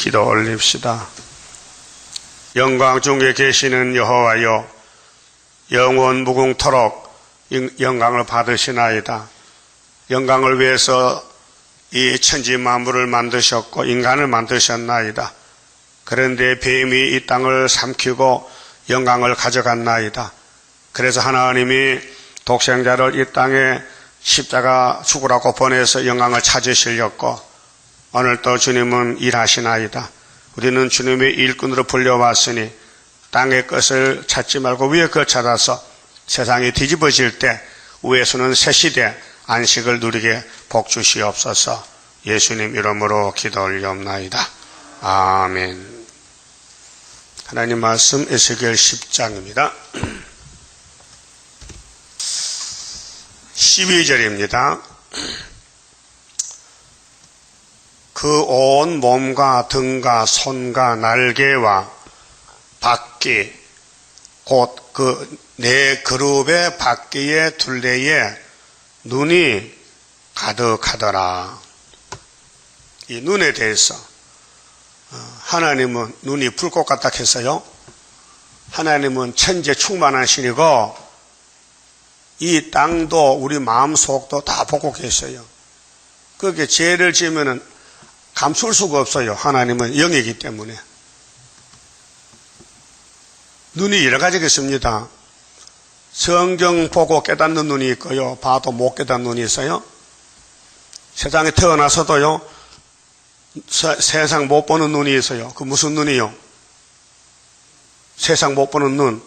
기도 올립시다. 영광 중에 계시는 여호와여, 영원 무궁토록 영광을 받으시나이다. 영광을 위해서 이 천지 만물을 만드셨고 인간을 만드셨나이다. 그런데 뱀이 이 땅을 삼키고 영광을 가져갔나이다. 그래서 하나님이 독생자를 이 땅에 십자가 죽으라고 보내서 영광을 찾으시려고 오늘 또 주님은 일하시나이다. 우리는 주님의 일꾼으로 불려왔으니 땅의 것을 찾지 말고 위의 것 찾아서 세상이 뒤집어질 때 위에서는 새 시대 안식을 누리게 복 주시옵소서. 예수님 이름으로 기도 올리옵나이다. 아멘. 하나님 말씀 에스겔 10장입니다. 12절입니다. 그 온 몸과 등과 손과 날개와 바퀴 곧 그 네 그룹의 바퀴의 둘레에 눈이 가득하더라. 이 눈에 대해서 하나님은 눈이 불꽃 같다 했어요. 하나님은 천재 충만하시고 이 땅도 우리 마음속도 다 보고 계셔요. 그렇게 죄를 지으면 감출 수가 없어요. 하나님은 영이기 때문에. 눈이 여러 가지가 있습니다. 성경 보고 깨닫는 눈이 있고요. 봐도 못 깨닫는 눈이 있어요. 세상에 태어나서도요. 세상 못 보는 눈이 있어요. 그 무슨 눈이요? 세상 못 보는 눈.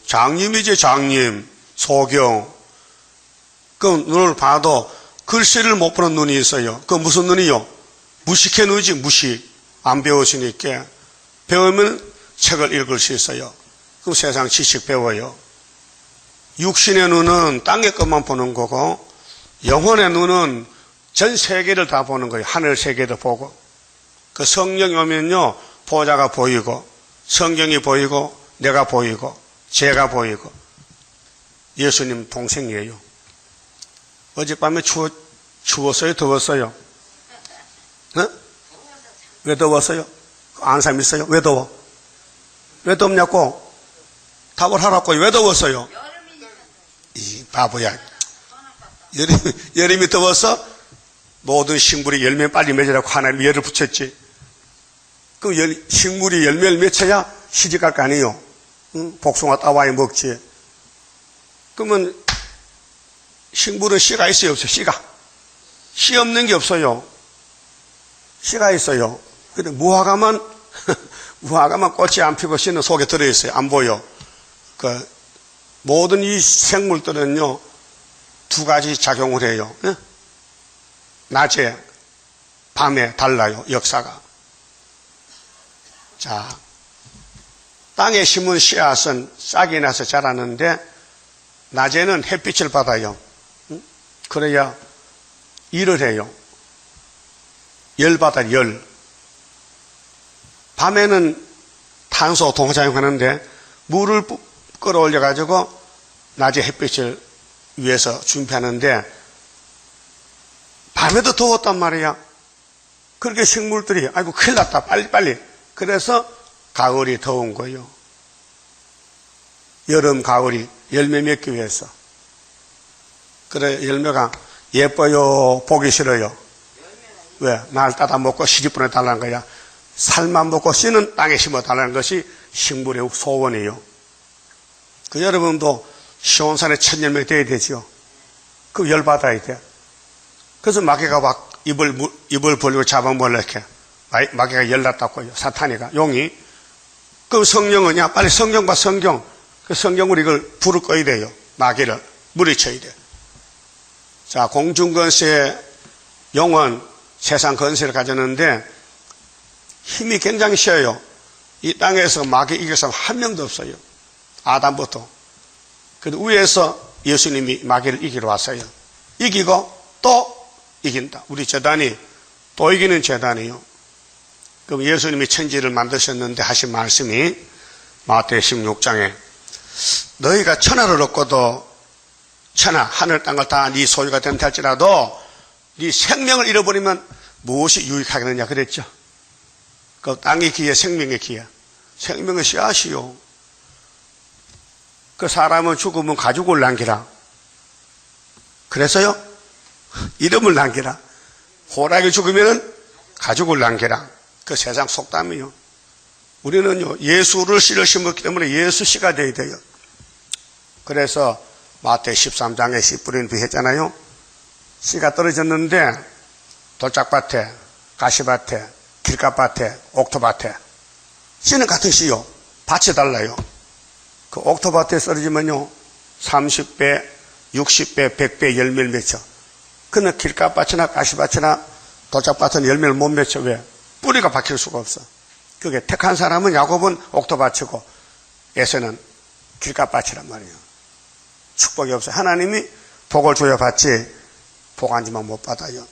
장님이지 장님. 소경. 그 눈을 봐도 글씨를 못 보는 눈이 있어요. 그 무슨 눈이요? 무식해 눈이지 무식. 안 배우시니까. 배우면 책을 읽을 수 있어요. 그럼 세상 지식 배워요. 육신의 눈은 땅의 것만 보는 거고 영혼의 눈은 전 세계를 다 보는 거예요. 하늘 세계도 보고. 그 성령이 오면요. 보좌가 보이고 성경이 보이고 내가 보이고 제가 보이고 예수님 동생이에요. 어젯밤에 추웠어요? 더웠어요? 네? 왜 더웠어요? 아는 사람 있어요? 왜 더워? 왜 덥냐고? 답을 하라고. 왜 더웠어요? 이 바보야. 여름이 더워서 모든 식물이 열매 빨리 맺으라고 하나님 열을 붙였지. 그럼 식물이 열매를 맺혀야 시집갈 거 아니에요? 응? 복숭아 따와야 먹지. 그러면 식물은 씨가 있어요? 없어요? 씨 없는 게 없어요. 씨가 있어요. 근데 무화과만 꽃이 안 피고 씨는 속에 들어있어요. 안 보여. 모든 이 생물들은요, 두 가지 작용을 해요. 네? 낮에, 밤에 달라요, 역사가. 자, 땅에 심은 씨앗은 싹이 나서 자라는데, 낮에는 햇빛을 받아요. 그래야 일을 해요. 열 받아, 열. 밤에는 탄소 동작용하는데, 물을 끌어올려가지고 낮에 햇빛을 위해서 준비하는데 밤에도 더웠단 말이야. 그렇게 식물들이 아이고 큰일 났다 빨리 그래서 가을이 더운 거예요. 여름 가을이 열매 맺기 위해서. 그래 열매가 예뻐요 보기 싫어요? 왜? 날 따다 먹고 시집 보내달라는 거야. 살만 먹고 씨는 땅에 심어달라는 것이 식물의 소원이에요. 그 여러분도 시온산에 천열매 돼야 되죠. 그 열받아야 돼. 그래서 마귀가 막 입을 벌리고 잡아먹으려 이렇게. 마귀가 열났다고요. 사탄이가, 용이. 그럼 성령은, 야, 빨리 성경 봐, 성경. 그 성경으로 이걸 불을 꺼야 돼요. 마귀를. 물리쳐야 돼. 자, 공중건세의 용은 세상 건세를 가졌는데 힘이 굉장히 세요. 이 땅에서 마귀 이길 사람 한 명도 없어요. 아담부터. 그래도 위에서 예수님이 마귀를 이기러 왔어요. 이기고 또 이긴다. 우리 제단이 또 이기는 제단이요. 그럼 예수님이 천지를 만드셨는데 하신 말씀이 마태복음 16장에 너희가 천하를 얻고도 천하 하늘 땅을 다 네 소유가 된다 할지라도 네 생명을 잃어버리면 무엇이 유익하겠느냐 그랬죠. 그 땅의 기회, 생명의 기회. 생명의 씨앗이요. 그 사람은 죽으면 가죽을 남기라. 그래서요, 이름을 남기라. 호랑이 죽으면 가죽을 남기라. 그 세상 속담이요. 우리는요, 예수를 씨를 심었기 때문에 예수 씨가 되어야 돼요. 그래서 마태 13장에 씨 뿌리는 비 했잖아요. 씨가 떨어졌는데 돌짝밭에, 가시밭에, 길가밭에, 옥토밭에 씨는 같은 씨요. 밭이 달라요. 그 옥토밭에 떨어지면요 30배, 60배, 100배 열매를 맺혀. 근데 길가밭이나 가시밭이나 돌짝밭은 열매를 못 맺혀. 왜? 뿌리가 박힐 수가 없어. 그게 택한 사람은 야곱은 옥토밭이고 에서는 길가밭이란 말이에요. 축복이 없어요. 하나님이 복을 줘야 받지 복 안 주면 못 받아요.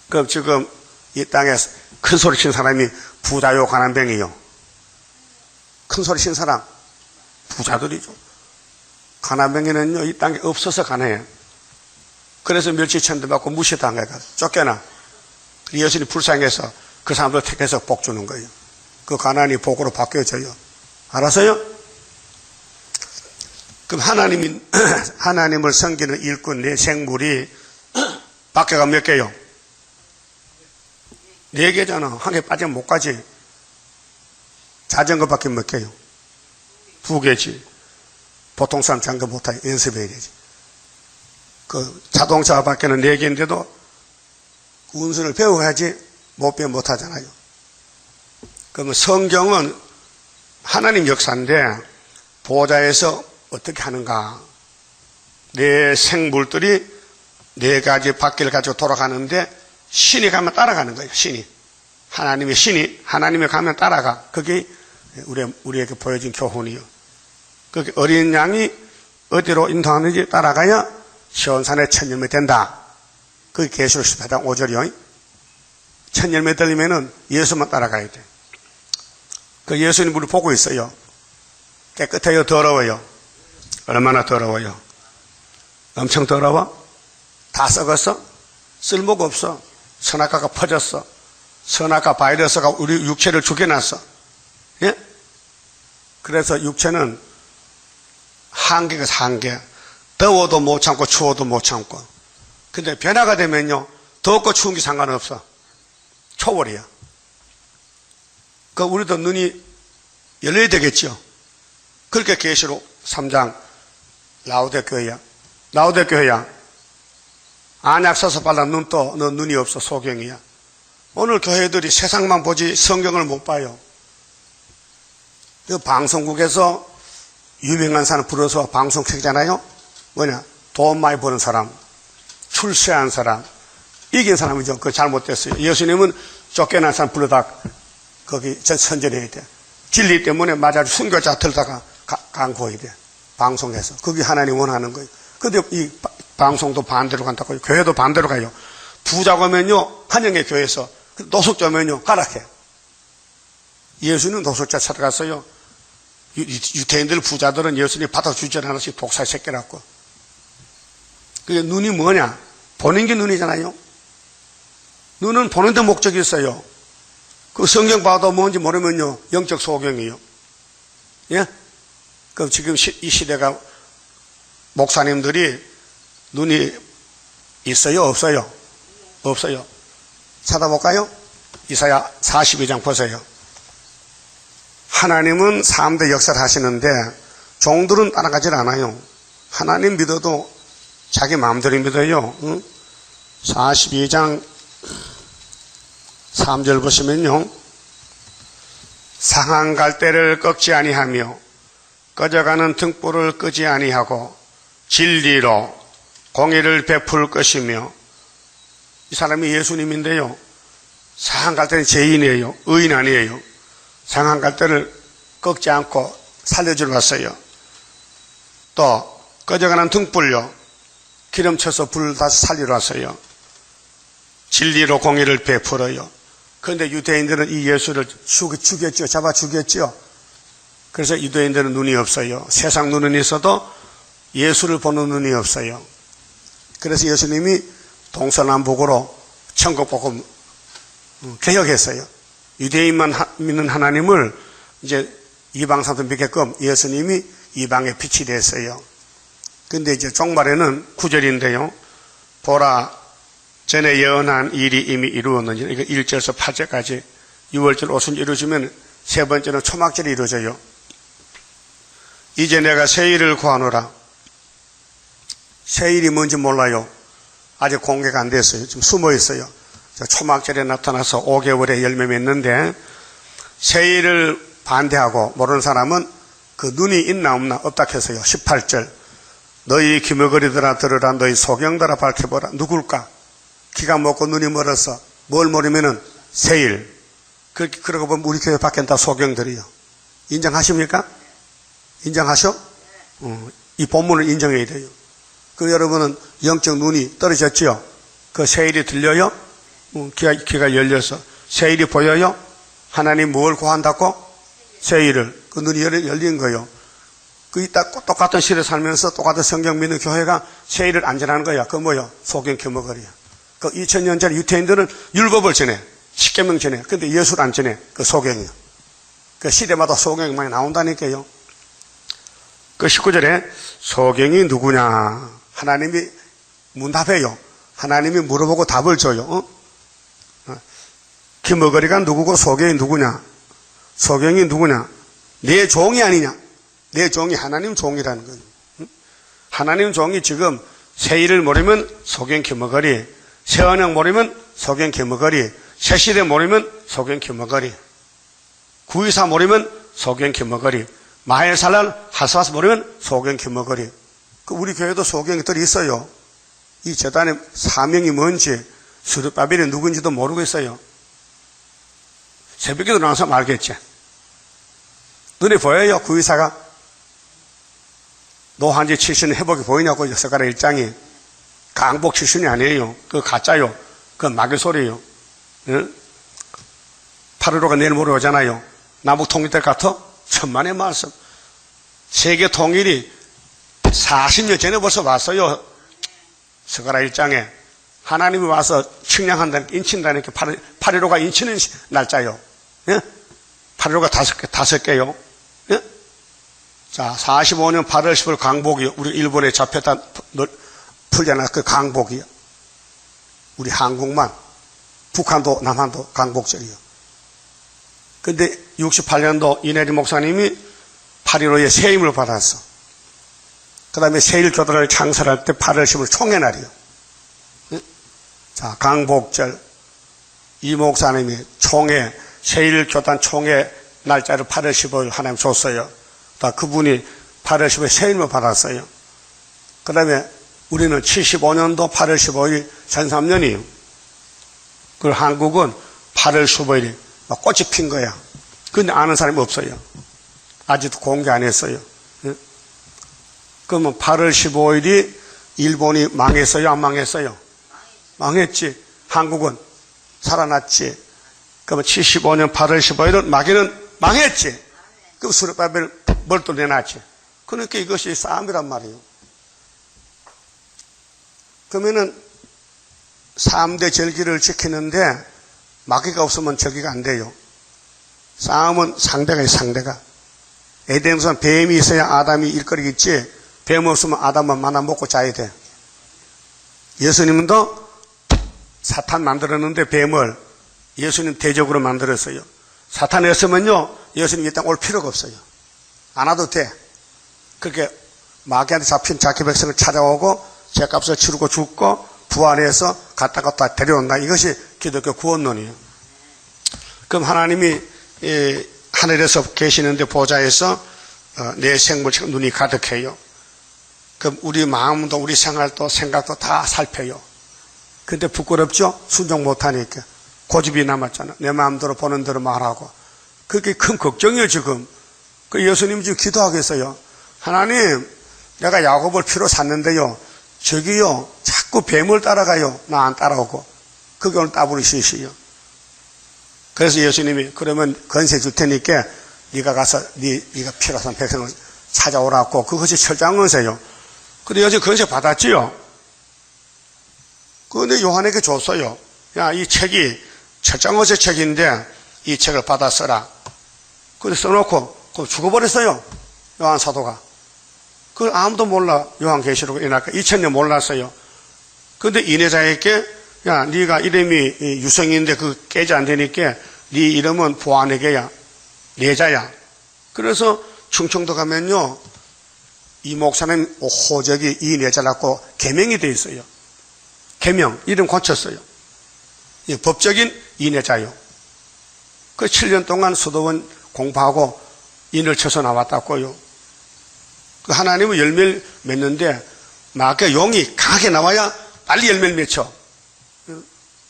그럼 지금 이 땅에 큰 소리 친 사람이 부자요 가난뱅이요? 큰 소리 친 사람 부자들이죠. 가난뱅이는요 이 땅에 없어서 가난해요. 그래서 멸치천대 받고 무시당해가 쫓겨나. 예수님이 불쌍해서 그 사람들 택해서 복 주는 거예요. 그 가난이 복으로 바뀌어져요. 알았어요? 그럼 하나님을 섬기는 일꾼 내 생물이 밖에가 몇 개요? 4개잖아. 한 개 빠지면 못 가지. 자전거 밖에 몇 개요? 2개지. 보통 사람 자전거 못하게 연습해야 되지. 그 자동차 밖에는 4개인데도 운전을 배워야지 못 배우면 못하잖아요. 그러면 성경은 하나님 역사인데 보좌에서 어떻게 하는가. 내 생물들이 4가지 바퀴를 가지고 돌아가는데 신이 가면 따라가는 거예요. 신이. 하나님의 신이 하나님이 가면 따라가. 그게 우리에게 보여준 교훈이요. 그게 어린 양이 어디로 인도하는지 따라가야 시온산에 천열매 된다. 그게 계시록 18장 5절이요. 천열매 들리면은 예수만 따라가야 돼. 그 예수님 우리 보고 있어요. 깨끗해요? 더러워요? 얼마나 더러워요? 엄청 더러워? 다 썩었어? 쓸모가 없어. 선악과가 퍼졌어. 선악과 바이러스가 우리 육체를 죽여놨어. 예? 그래서 육체는 한계가 한계. 더워도 못 참고 추워도 못 참고. 근데 변화가 되면요 덥고 추운 게 상관없어. 초월이야. 그 우리도 눈이 열려야 되겠죠. 그렇게 계시록 3장 라우디게교회야. 안약 써서 발라 눈 떠. 너 눈이 없어. 소경이야. 오늘 교회들이 세상만 보지 성경을 못 봐요. 그 방송국에서 유명한 사람 불러서 방송 켜잖아요. 뭐냐? 돈 많이 버는 사람, 출세한 사람, 이긴 사람이죠. 그거 잘못됐어요. 예수님은 쫓겨난 사람 불러다 거기 선전해야 돼. 진리 때문에 맞아 순교자 들다가 강구해야 돼. 방송에서. 그게 하나님 원하는 거예요. 근데 이 방송도 반대로 간다고요. 교회도 반대로 가요. 부자가 오면요 한영의 교회에서 노숙자 오면요 가락해. 예수는 노숙자 찾아갔어요. 유태인들 부자들은 예수님 받아주지 않았어요. 독사의 새끼라고. 그게 눈이 뭐냐? 보는 게 눈이잖아요. 눈은 보는 데 목적이 있어요. 그 성경 봐도 뭔지 모르면요 영적 소경이요. 예? 그럼 지금 이 시대가 목사님들이 눈이 있어요? 없어요? 없어요. 찾아볼까요? 이사야 42장 보세요. 하나님은 3대 역사를 하시는데 종들은 따라가질 않아요. 하나님 믿어도 자기 마음대로 믿어요. 응? 42장 3절 보시면요. 상한 갈대를 꺾지 아니하며 꺼져가는 등불을 끄지 아니하고 진리로 공의를 베풀 것이며. 이 사람이 예수님인데요. 상한 갈대는 죄인이에요. 의인 아니에요. 상한 갈대를 꺾지 않고 살려주러 왔어요. 또 꺼져가는 등불요. 기름 쳐서 불 다시 살리러 왔어요. 진리로 공의를 베풀어요. 그런데 유대인들은 이 예수를 죽였죠. 잡아 죽였죠. 그래서 유대인들은 눈이 없어요. 세상 눈은 있어도 예수를 보는 눈이 없어요. 그래서 예수님이 동서남북으로 천국복음 개혁했어요. 유대인만 믿는 하나님을 이제 이방 사람도 믿게끔 예수님이 이방의 빛이 됐어요. 근데 이제 종말에는 9절인데요. 보라, 전에 예언한 일이 이미 이루었는지, 이거 1절에서 8절까지 6월절, 5순절 이루어지면 세 번째는 초막절이 이루어져요. 이제 내가 세일을 구하노라. 세일이 뭔지 몰라요. 아직 공개가 안 됐어요. 지금 숨어 있어요. 초막절에 나타나서 5개월에 열매 맺는데, 세일을 반대하고 모르는 사람은 그 눈이 있나 없나 없다 했어요. 18절. 너희 기머거리들아 들으라. 너희 소경들아 밝혀보라. 누굴까? 기가 먹고 눈이 멀어서 뭘 모르면은 세일. 그러고 보면 우리 교회 밖엔 다 소경들이요. 인정하십니까? 인정하셔? 이 본문을 인정해야 돼요. 그 여러분은 영적 눈이 떨어졌죠? 그 세일이 들려요? 귀가 열려서. 세일이 보여요? 하나님 뭘 구한다고? 세일을. 그 눈이 열린 거예요. 그 똑같은 시대에 살면서 똑같은 성경 믿는 교회가 세일을 안 전하는 거야. 그 뭐요? 소경 겨머거리야. 그 2000년 전에 유태인들은 율법을 전해. 십계명 전해. 근데 예수를 안 전해. 그 소경이요. 그 시대마다 소경이 많이 나온다니까요. 그 19절에 소경이 누구냐? 하나님이 문답해요. 하나님이 물어보고 답을 줘요. 기머거리가 누구고 소경이 누구냐? 소경이 누구냐? 내 종이 아니냐? 내 종이 하나님 종이라는 거예요. 하나님 종이 지금 세일을 모르면 소경 기머거리, 새언약 모르면 소경 기머거리, 새시대 모르면 소경 기머거리, 924 모르면 소경 기머거리, 마헬살랄 하스와스 모르면 소경 기머거리. 우리 교회도 소경들이 있어요. 이 재단의 사명이 뭔지, 스룹바벨이 누군지도 모르고 있어요. 새벽에도 나와서 알겠지. 눈에 보여요, 924가? 노한지 7신 회복이 보이냐고, 여섯가라 1장이. 강복 7신이 아니에요. 그거 가짜요. 그건 마귀 소리예요. 응? 8.15가 내일 모레 오잖아요. 남북 통일될 것 같아? 천만의 말씀. 세계 통일이 40년 전에 벌써 왔어요. 스가랴 1장에. 하나님이 와서 측량한다니까, 인친다니까. 8.15가 인치는 날짜요. 예? 8.15가 다섯 개요. 예? 자, 45년 8월 10일 강복이요. 우리 일본에 잡혔다 풀잖아. 그 강복이요. 우리 한국만. 북한도, 남한도 강복절이요. 근데 68년도 이내리 목사님이 8.15에 세임을 받았어. 그 다음에 세일교단을 창설할 때 8월 10일 총회날이요. 예? 자, 강복절. 이 목사님이 총회, 세일교단 총회 날짜를 8월 15일 하나님 줬어요. 다 그분이 8월 15일 세임을 받았어요. 그 다음에 우리는 75년도 8월 15일 전삼년이에요. 그 한국은 8월 15일이 막 꽃이 핀 거야. 근데 아는 사람이 없어요. 아직도 공개 안 했어요. 예? 그러면 8월 15일이 일본이 망했어요? 안 망했어요? 망했지. 한국은 살아났지. 그러면 75년 8월 15일은 마귀는 망했지. 그럼 스룹바벨 뭘 또 내놨지. 그러니까 이것이 싸움이란 말이에요. 그러면은 3대 절기를 지키는데 마귀가 없으면 절기가 안 돼요. 싸움은 상대가 있어요, 상대가. 에덴에서는 뱀이 있어야 아담이 일거리겠지. 뱀 없으면 아담은 만나 먹고 자야 돼. 예수님도 사탄 만들었는데 뱀을 예수님 대적으로 만들었어요. 사탄이 없으면요, 예수님 이 땅 올 필요가 없어요. 안 와도 돼. 그렇게 마귀한테 잡힌 자기 백성을 찾아오고 죄값을 치르고 죽고 부활해서 갔다 데려온다. 이것이 기독교 구원론이에요. 그럼 하나님이 하늘에서 계시는데 보좌에서 내 생물처럼 눈이 가득해요. 그럼 우리 마음도 우리 생활도 생각도 다 살펴요. 근데 부끄럽죠? 순종 못하니까. 고집이 남았잖아. 내 마음대로 보는 대로 말하고. 그게 큰 걱정이에요, 지금. 그 예수님 지금 기도하겠어요. 하나님, 내가 야곱을 피로 샀는데요. 저기요, 자꾸 뱀을 따라가요. 나 안 따라오고. 그게 오늘 따부르시시요. 그래서 예수님이 그러면 건세 줄 테니까 네가 가서 네가 피로 산 백성을 찾아오라고. 그것이 철장건세요. 근데 여전히 건세 받았지요. 그런데 요한에게 줬어요. 야, 이 책이 철장어제 책인데 이 책을 받아 써라. 그래서 써놓고 그걸 죽어버렸어요. 요한 사도가. 그걸 아무도 몰라. 요한계시록 이나까 2000년 몰랐어요. 근데 이내자에게 야, 네가 이름이 유성인데 그 깨지 안 되니까 네 이름은 보아네게야, 내자야. 그래서 충청도 가면요, 이 목사님 호적이 이내자라고 개명이 돼 있어요. 개명, 이름 고쳤어요. 법적인 이내자요. 그 7년 동안 수도원 공부하고 인을 쳐서 나왔다고요. 그 하나님은 열매를 맺는데 막 용이 강하게 나와야 빨리 열매를 맺혀.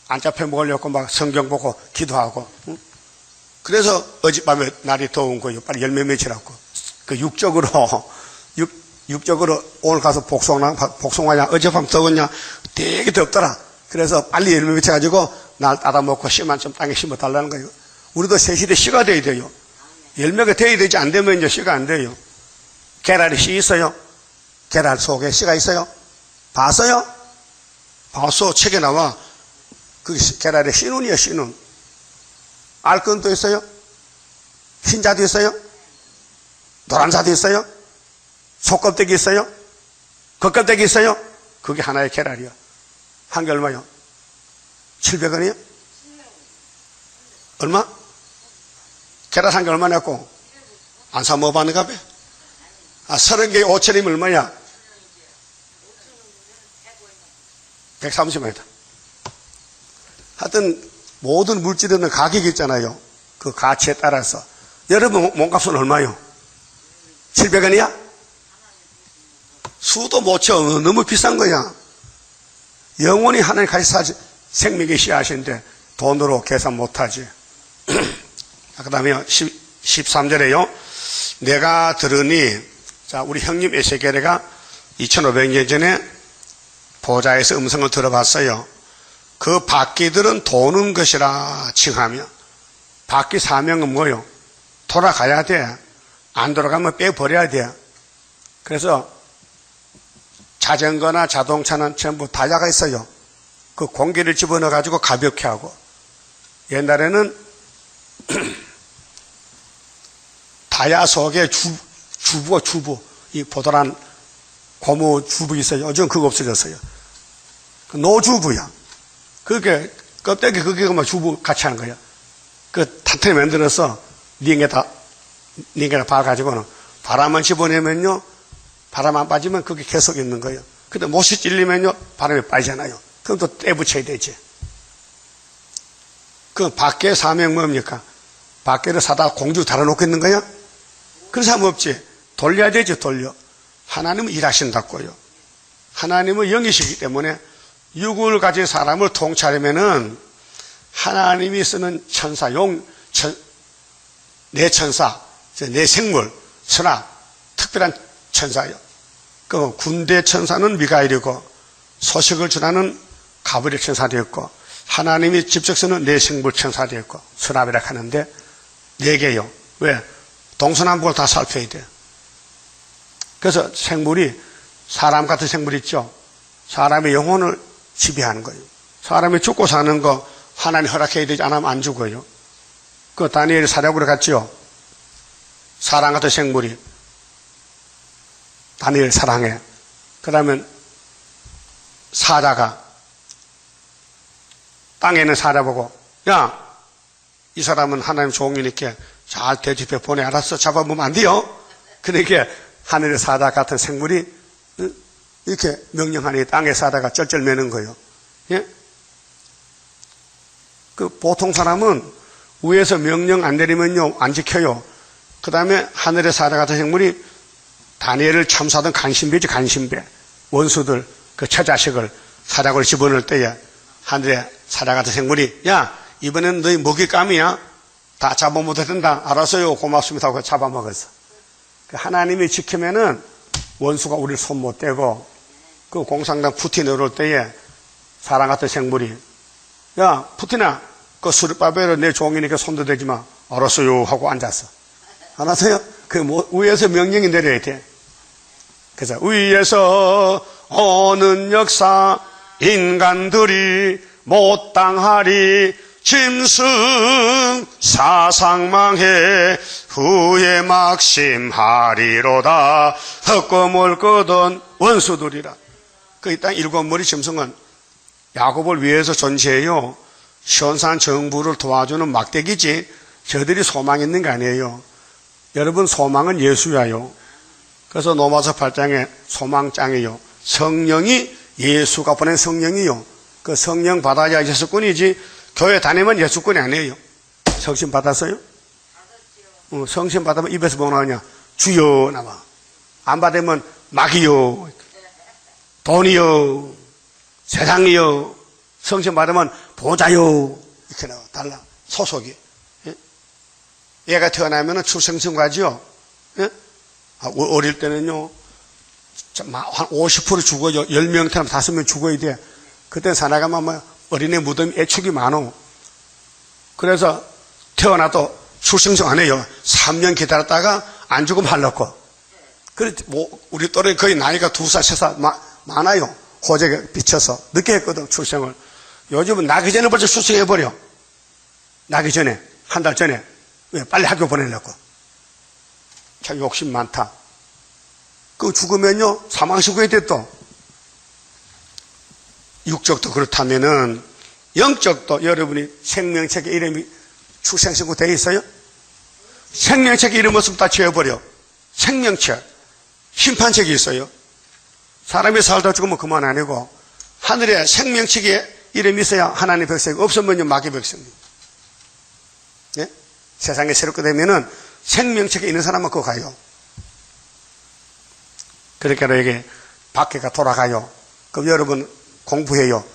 안 잡혀 먹으려고 막 성경 보고 기도하고. 그래서 어젯밤에 날이 더운 거예요. 빨리 열매 맺으라고. 그 육적으로 오늘 가서 복숭아냐, 어젯밤 더웠냐, 되게 덥더라. 그래서 빨리 열매 맺혀가지고 날 따다 먹고 씨만 좀 땅에 심어 달라는 거예요. 우리도 새 시대 씨가 돼야 돼요. 열매가 돼야 되지, 안 되면 이제 씨가 안 돼요. 계랄에 씨 있어요? 계랄 속에 씨가 있어요? 봤어요? 봤어. 책에 나와. 그 계랄에 씨눈이에요, 씨눈. 알끈도 있어요? 흰자도 있어요? 노란자도 있어요? 속껍데기 있어요? 겉껍데기 있어요? 그게 하나의 계랄이요. 한 개 얼마요? 700원이요? 얼마? 계란 한 개 얼마 냈고? 안 사 먹어봤는가 봐. 30개에 5천이면 얼마야? 130원이다. 하여튼 모든 물질에는 가격이 있잖아요. 그 가치에 따라서. 여러분 몸값은 얼마요? 700원이야? 수도 못 쳐. 너무 비싼 거야. 영원히 하나님 같이 사지. 생명의 씨앗인데 돈으로 계산 못하지. 그 다음에 13절에요. 내가 들으니, 자, 우리 형님 에세겔가 2500년 전에 보좌에서 음성을 들어봤어요. 그 바퀴들은 도는 것이라 칭하며, 바퀴 사명은 뭐요? 돌아가야 돼. 안 돌아가면 빼버려야 돼. 그래서 자전거나 자동차는 전부 다이아가 있어요. 그 공기를 집어넣어 가지고 가볍게 하고. 옛날에는 다이아 속에 주부, 이 보드란 고무 주부 있어요. 요즘 그거 없어졌어요. 노주부야. 그게 껍데기 그게 막 주부 같이 하는 거야. 그 탄탄히 만들어서 링에다 봐가지고는 바람만 집어내면요, 바람 안 빠지면 그게 계속 있는 거예요. 근데 못이 찔리면요, 바람이 빠지잖아요. 그럼 또 떼붙여야 되지. 그 밖에 사명 뭡니까? 밖에를 사다 공주 달아놓겠는 거야? 그런 사람 없지. 돌려야 되지, 돌려. 하나님은 일하신다고요. 하나님은 영이시기 때문에 육을 가진 사람을 통찰하면은 하나님이 쓰는 천사, 내 천사, 내 생물, 선악, 특별한 천사요. 그 군대 천사는 미가엘이고 소식을 전하는 가브리엘 천사 되었고 하나님이 직접 쓰는 내 생물 천사 되었고 선압이라 하는데 4개요. 왜? 동서남북을 다 살펴야 돼요. 그래서 생물이 사람 같은 생물 있죠. 사람의 영혼을 지배하는 거예요. 사람이 죽고 사는 거 하나님 허락해야 되지 않으면 안 죽어요. 그 다니엘이 사략으로 갔죠. 사람 같은 생물이 다니엘 사랑해. 그러면 사자가 땅에 있는 사자 보고 야, 이 사람은 하나님 종이니까 잘 대접해 보내. 알았어. 잡아보면 안 돼요. 그러니까 하늘의 사자 같은 생물이 이렇게 명령하니 땅의 사자가 쩔쩔 매는 거예요. 예? 그 보통 사람은 위에서 명령 안 내리면요, 안 지켜요. 그 다음에 하늘의 사자 같은 생물이 다니엘을 참수하던 간신배지, 간신배. 원수들, 그 처자식을 사자굴에 집어넣을 때에 하늘의 사자 같은 생물이 야, 이번에는 너희 먹잇감이야. 다 잡아 못해도 된다. 알았어요. 고맙습니다 하고 잡아먹었어. 하나님이 지키면은 원수가 우리를 손 못 대고 그 공산당 푸틴 어려울 때에 사람 같은 생물이 야, 푸틴아, 그 수르바벨은 내 종이니까 손도 대지 마. 알았어요 하고 앉았어. 알았어요? 그 위에서 명령이 내려야 돼. 그래서 위에서 오는 역사 인간들이 못 당하리 짐승 사상망해 후에 막심하리로다. 헛고 몰거던 원수들이라. 그 이 땅 일곱 머리 짐승은 야곱을 위해서 존재해요. 시온산 정부를 도와주는 막대기지 저들이 소망 있는 거 아니에요. 여러분 소망은 예수야요. 그래서 로마서 8장에 소망장이요. 성령이 예수가 보낸 성령이요. 그 성령 받아야 예수꾼이지 교회 다니면 예수꾼이 아니에요. 성신 받았어요? 성신 받으면 입에서 뭐 나오냐? 주여 나와. 안 받으면 마귀요, 돈이요, 세상이요. 성신 받으면 보좌요 이렇게 나와. 달라. 소속이. 예? 얘가 태어나면 출생성과지요. 예? 어릴 때는요 한 50% 죽어요. 10명 태어나면 5명 죽어야 돼. 그때 사나가면 뭐 어린애 무덤 애축이 많어. 그래서 태어나도 출생성 안 해요. 3년 기다렸다가 안 죽으면 할놓고. 그래, 우리 또래 거의 나이가 2살, 3살 많아요. 호적에 비춰서. 늦게 했거든, 출생을. 요즘은 나기 전에 벌써 출생해버려. 나기 전에. 한 달 전에. 왜? 빨리 학교 보내려고. 참 욕심 많다. 그 죽으면요, 사망시구에 돼 또. 육적도 그렇다면은, 영적도 여러분이 생명책에 이름이 출생신고 돼 있어요? 생명책에 이름 없으면 다 지워버려. 생명책. 심판책이 있어요. 사람이 살다 죽으면 그만 아니고, 하늘에 생명책에 이름이 있어야 하나님의 백성이 없으면요, 마귀 백성이. 예? 세상에 새롭게 되면은 생명책에 있는 사람만 그거 가요. 그러니까 이게 박해가 돌아가요. 그럼 여러분 공부해요.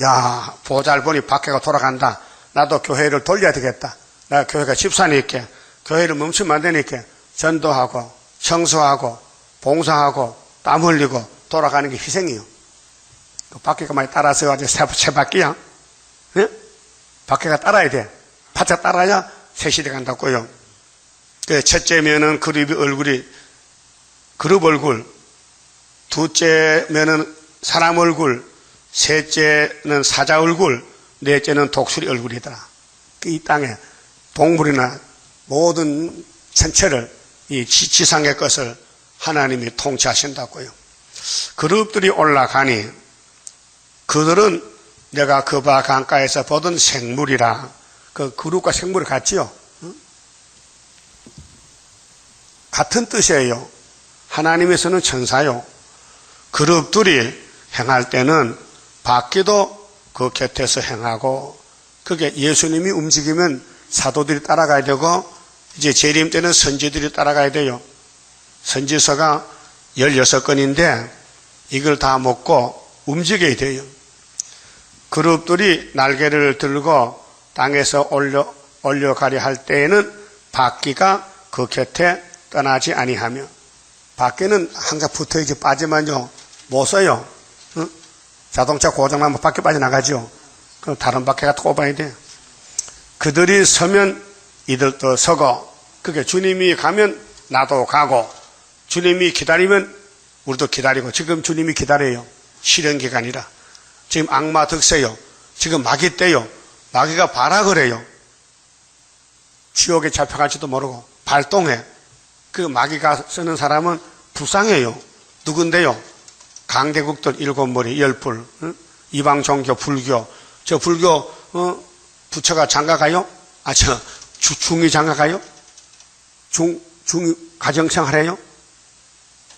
야, 보잘보니 박해가 돌아간다. 나도 교회를 돌려야 되겠다. 나 교회가 집사니까 교회를 멈추면 안 되니까 전도하고 청소하고 봉사하고 땀 흘리고 돌아가는 게 희생이요. 그 박해가 많이 따라서 아주 새 바퀴야. 예? 박해가 따라야 돼. 바짝 따라야 새 시대 간다고요. 그 첫째면은 그룹 얼굴, 둘째면은 사람 얼굴, 셋째는 사자 얼굴, 넷째는 독수리 얼굴이더라. 이 땅에 동물이나 모든 전체를 이 지상의 것을 하나님이 통치하신다고요. 그룹들이 올라가니 그들은 내가 그 바 강가에서 보던 생물이라. 그 그룹과 생물이 같지요? 응? 같은 뜻이에요. 하나님에서는 천사요. 그룹들이 행할 때는 바퀴도 그 곁에서 행하고, 그게 예수님이 움직이면 사도들이 따라가야 되고, 이제 재림 때는 선지들이 따라가야 돼요. 선지서가 16건인데 이걸 다 먹고 움직여야 돼요. 그룹들이 날개를 들고 땅에서 올려가려 할 때에는 바퀴가 그 곁에 떠나지 아니하며, 바퀴는 항상 붙어야지 빠지면요 못 써요. 응? 자동차 고장나면 바퀴 빠져나가죠. 그럼 다른 바퀴가 꼽아야 돼. 그들이 서면 이들도 서고, 그게 주님이 가면 나도 가고, 주님이 기다리면 우리도 기다리고. 지금 주님이 기다려요. 실현기간이라. 지금 악마 득세요. 지금 마귀 때요. 마귀가 발악을 해요. 지옥에 잡혀갈지도 모르고 발동해. 그 마귀가 쓰는 사람은 불쌍해요. 누군데요? 강대국들 7머리 10불, 응? 이방 종교 불교. 저 불교 부처가 장가가요? 중이 장가가요? 중이 가정생활해요?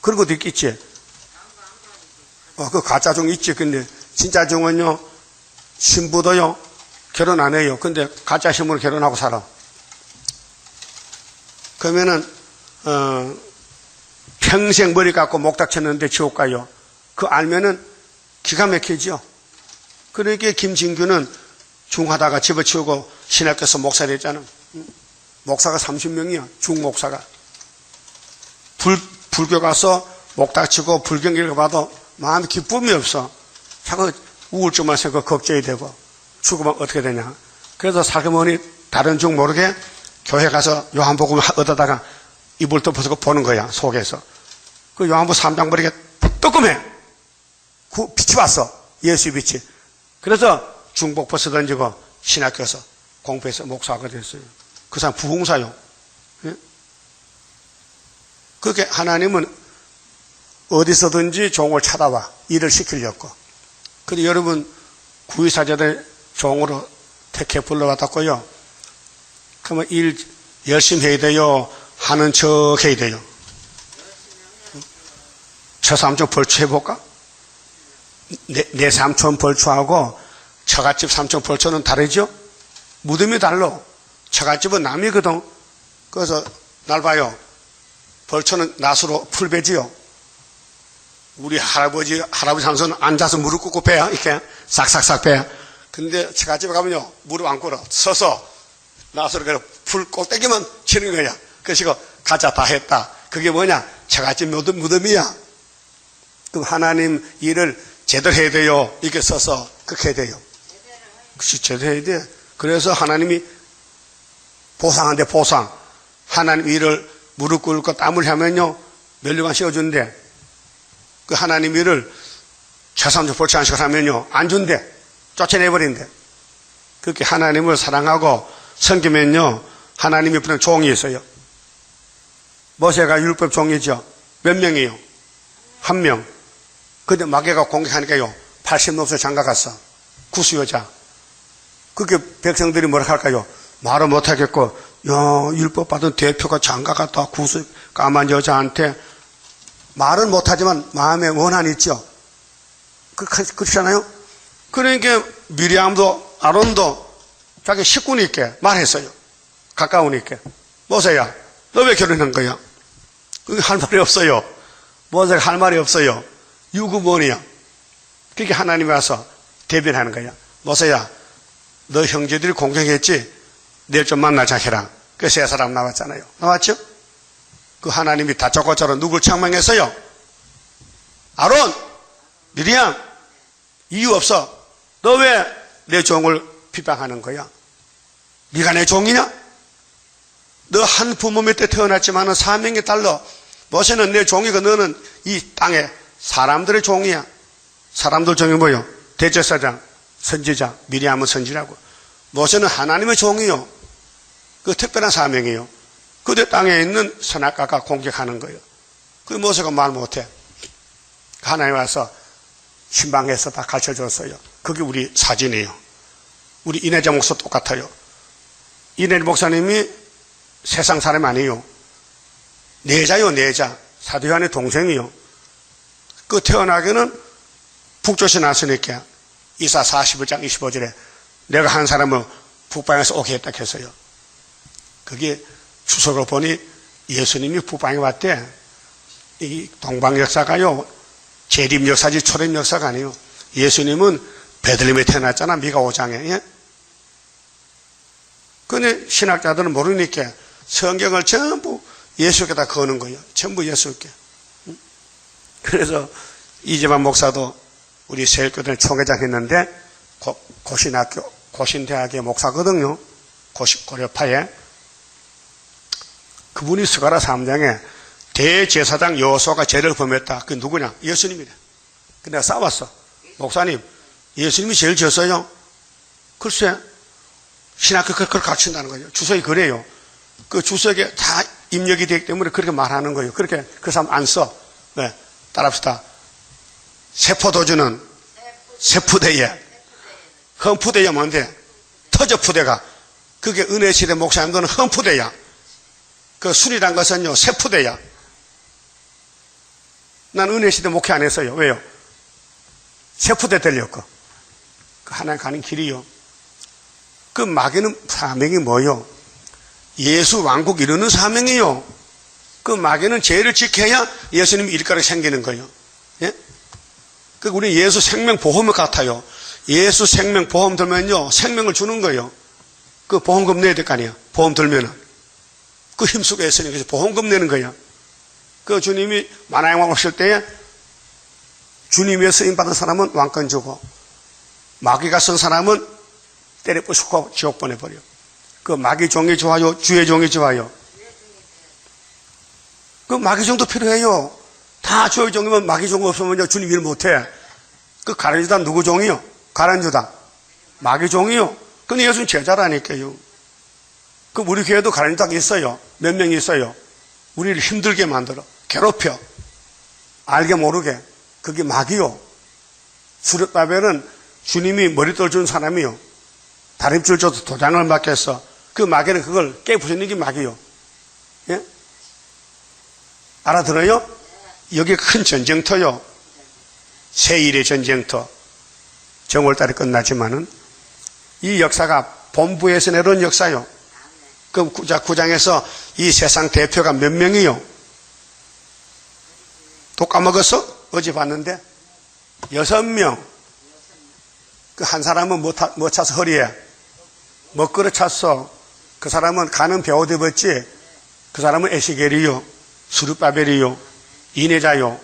그런 것도 있겠지. 그 가짜 중 있지. 근데 진짜 중은요, 신부도요 결혼 안 해요. 근데 가짜 신부로 결혼하고 살아. 그러면은 평생 머리 깎고 목 다쳤는데 지옥 가요. 그 알면은 기가 막히죠. 그러니까 김진규는 중하다가 집어치우고 신학교에서 목사 됐잖아. 목사가 30명이야. 중목사가. 불교 가서 목 다치고 불경 읽어봐도 마음에 기쁨이 없어. 자꾸 우울증만 생기고 걱정이 되고 죽으면 어떻게 되냐. 그래서 살그머니 다른 중 모르게 교회 가서 요한복음 얻어다가 이불 덮어서 보는 거야. 속에서. 그 요한복음 3장 보니까 뜨끔해. 그 빛이 왔어. 예수의 빛이. 그래서 중복 벗어 던지고 신학교에서 공부해서 목사가 됐어요. 그 사람 부흥사요. 예? 그렇게 하나님은 어디서든지 종을 찾아와 일을 시키려고. 그런데 여러분 구의사제들 종으로 택해 불러왔다고요. 그러면 일 열심히 해야 돼요? 하는 척 해야 돼요? 저 삼촌 벌초해볼까? 내 삼촌 벌초하고 처갓집 삼촌 벌초는 다르죠? 무덤이 달라. 처갓집은 남이거든. 그래서 날 봐요. 벌초는 낫으로 풀베지요. 우리 할아버지 삼손은 앉아서 무릎 꿇고 배야. 이렇게 싹싹싹 배야. 근데 처갓집에 가면요. 무릎 안 꿇어. 서서 낫으로 그냥 풀 꼭대기만 치는 거야. 그래서 가자 다 했다. 그게 뭐냐? 처갓집 무덤이야. 그럼 하나님 일을 제대로 해야 돼요. 이렇게 서서 그렇게 해야 돼요. 그렇지, 제대로 해야 돼. 그래서 하나님이 보상한데 보상. 하나님 일을 무릎 꿇고 땀을 하면요. 면류관 씌워준대. 그 하나님 일을 최삼촌 벌초 안 시켜 하면요. 안 준대. 쫓아내버린대. 그렇게 하나님을 사랑하고 섬기면요. 하나님이 부른 종이 있어요. 모세가 율법 종이죠. 몇 명이요? 한 명. 근데 마귀가 공격하니까요. 80 넘어서 장가갔어. 구수여자. 그게 백성들이 뭐라 할까요? 말을 못하겠고, 율법 받은 대표가 장가갔다. 구수, 까만 여자한테 말은 못하지만 마음에 원한이 있죠. 그렇잖아요? 그러니까 미리암도 아론도 자기 식구니까 말했어요. 가까우니까. 모세야, 너 왜 결혼한 거야? 그게 할 말이 없어요. 모세가 할 말이 없어요. 유구번이야. 그렇게 하나님이 와서 대변하는 거야. 모세야, 너 형제들이 공격했지? 내일 좀 만나자 해라. 그 세 사람 나왔잖아요. 나왔죠? 그 하나님이 다짜고짜로 누굴 책망했어요? 아론, 미리암, 이유 없어. 너 왜 내 종을 비방하는 거야? 네가 내 종이냐? 너 한 부모 밑에 태어났지만은 사명이 달라. 모세는 내 종이고 너는 이 땅에 사람들의 종이야. 사람들 종이 뭐요? 대제사장, 선지자, 미리암은 선지라고. 모세는 하나님의 종이요. 그 특별한 사명이에요. 그때 땅에 있는 선악과가 공격하는 거예요. 그 모세가 말 못해. 하나님 와서 신방에서 다 가르쳐줬어요. 그게 우리 사진이에요. 우리 이내자 목사 똑같아요. 이내자 목사님이 세상 사람 아니에요. 내자요, 내자. 사도 요한의 동생이요. 그 태어나기는 북조시 났으니까 이사 41장 25절에 내가 한 사람을 북방에서 오게 했다 했어요. 그게 추석을 보니 예수님이 북방에 왔대. 이 동방 역사가요, 재림 역사지 초림 역사가 아니에요. 예수님은 베들레헴에 태어났잖아, 미가 5장에. 예? 근데 신학자들은 모르니까 성경을 전부 예수께다 거는 거예요. 전부 예수께. 그래서 이재만 목사도 우리 세일교들 총회장 했는데 고신대학의 목사거든요. 고려파에. 그분이 스가랴 3장에 대제사장 여호수아가 죄를 범했다. 그게 누구냐? 예수님이래. 근데 내가 싸웠어. 목사님, 예수님이 제일 졌어요? 글쎄, 신학교 그걸 가르친다는 거예요. 주석이 그래요. 그 주석에 다 입력이 되기 때문에 그렇게 말하는 거예요. 그렇게 그 사람 안 써. 네. 따라합시다. 세포도주는 세푸대에, 흠푸대야 뭔데? 터저푸대가. 그게 은혜시대 목사님들은 흠푸대야. 그 술이란 것은요, 세푸대야. 난 은혜시대 목회 안 했어요. 왜요? 세푸대 되려고. 그 하나님 가는 길이요. 그 마귀는 사명이 뭐요? 예수 왕국 이루는 사명이요. 그 마귀는 죄를 지켜야 예수님 일가를 생기는 거예요. 예? 그 우리 예수 생명보험을 같아요. 예수 생명보험 들면요, 생명을 주는 거예요. 그 보험금 내야 될 거 아니에요. 보험 들면은. 그 힘쓰고 했으니 그래서 보험금 내는 거예요. 그 주님이 만화영광 오실 때에 주님의 쓰임받은 사람은 왕권 주고 마귀가 쓴 사람은 때려 부수고 지옥 보내버려. 그 마귀 종이 좋아요? 주의 종이 좋아요? 그 마귀 종도 필요해요. 다 주의 종이면 마귀 종 없으면 주님 일 못해. 그 가룟유다 누구 종이요? 가룟유다. 마귀 종이요. 근데 예수님 제자라니까요. 그 우리 교회도 가라앉은 자가 있어요. 몇 명 있어요. 우리를 힘들게 만들어. 괴롭혀. 알게 모르게. 그게 마귀요. 수르바벨은 주님이 머리돌 준 사람이요. 다림줄 줘서 도장을 맡겼어. 그 마귀는 그걸 깨부수는 게 마귀요. 예? 알아들어요? 여기 큰 전쟁터요. 세일의 전쟁터. 정월달에 끝나지만은 이 역사가 본부에서 내려온 역사요. 그 9장에서 이 세상 대표가 몇 명이요? 또 까먹었어? 어제 봤는데 6명. 그 한 사람은 뭐 차서 허리에 먹그릇 찼어. 그 사람은 가는 배옷 입었지. 그 사람은 에시겔이요, 수르바벨이요, 이내자요.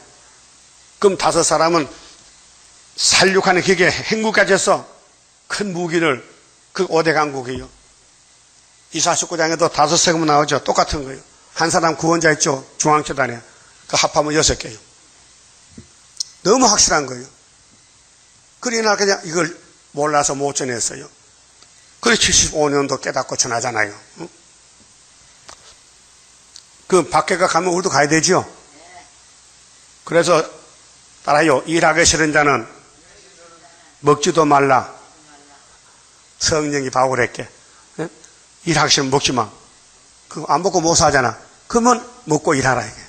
그럼 5사람은 살육하는 기계 행구까지 했어. 큰 무기를. 그 5대 강국이요. 이사 19장에도 5세금 나오죠. 똑같은 거예요. 한 사람 구원자 있죠. 중앙재단에. 그 합하면 6개요. 너무 확실한 거예요. 그러나 그냥 이걸 몰라서 못 전했어요. 그래 75년도 깨닫고 전하잖아요. 응? 그 밖에가 가면 우리도 가야 되죠. 그래서 따라요. 일하기 싫은 자는 먹지도 말라. 성령이 바울에게. 응? 일하기 싫으면 먹지 마. 그거 안 먹고 못 사잖아. 그러면 먹고 일하라 이게.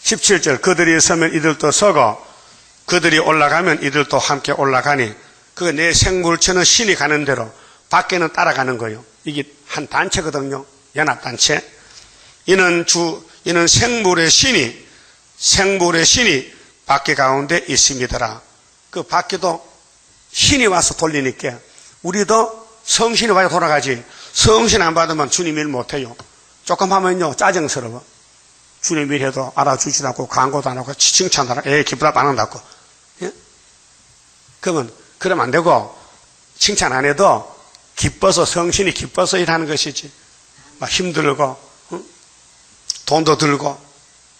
17절 그들이 서면 이들도 서고 그들이 올라가면 이들도 함께 올라가니 그 내 생물체는 신이 가는 대로 밖에는 따라가는 거예요. 이게 한 단체거든요. 연합단체. 이는 생물의 신이 밖에 가운데 있습니다라. 그 밖에도 신이 와서 돌리니까 우리도 성신이 와서 돌아가지. 성신 안 받으면 주님 일 못해요. 조금 하면요 짜증스러워. 주님 일 해도 알아주지도 않고 광고도 안 하고 칭찬도 안 하고 기쁘다 안 한다고. 예? 그러면 안 되고 칭찬 안 해도 기뻐서 성신이 기뻐서 일하는 것이지. 막 힘들고 응? 돈도 들고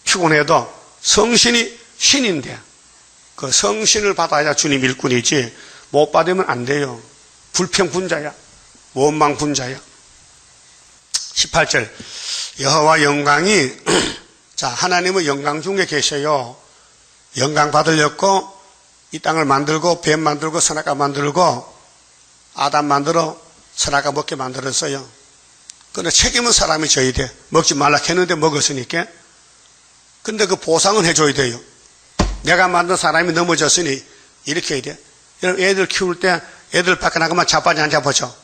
피곤해도 성신이 신인데 그 성신을 받아야 주님 일꾼이지 못 받으면 안 돼요. 불평분자야. 원망분자야. 18절 여호와 영광이 자 하나님은 영광 중에 계셔요. 영광 받으려고 이 땅을 만들고 뱀 만들고 선악과 만들고 아담 만들어 선악과 먹게 만들었어요. 그런데 책임은 사람이 져야 돼. 먹지 말라 했는데 먹었으니까. 근데 그 보상은 해줘야 돼요. 내가 만든 사람이 넘어졌으니 이렇게 해야 돼. 여러분 애들 키울 때 애들 밖에 나가면 자빠지 안 자빠져?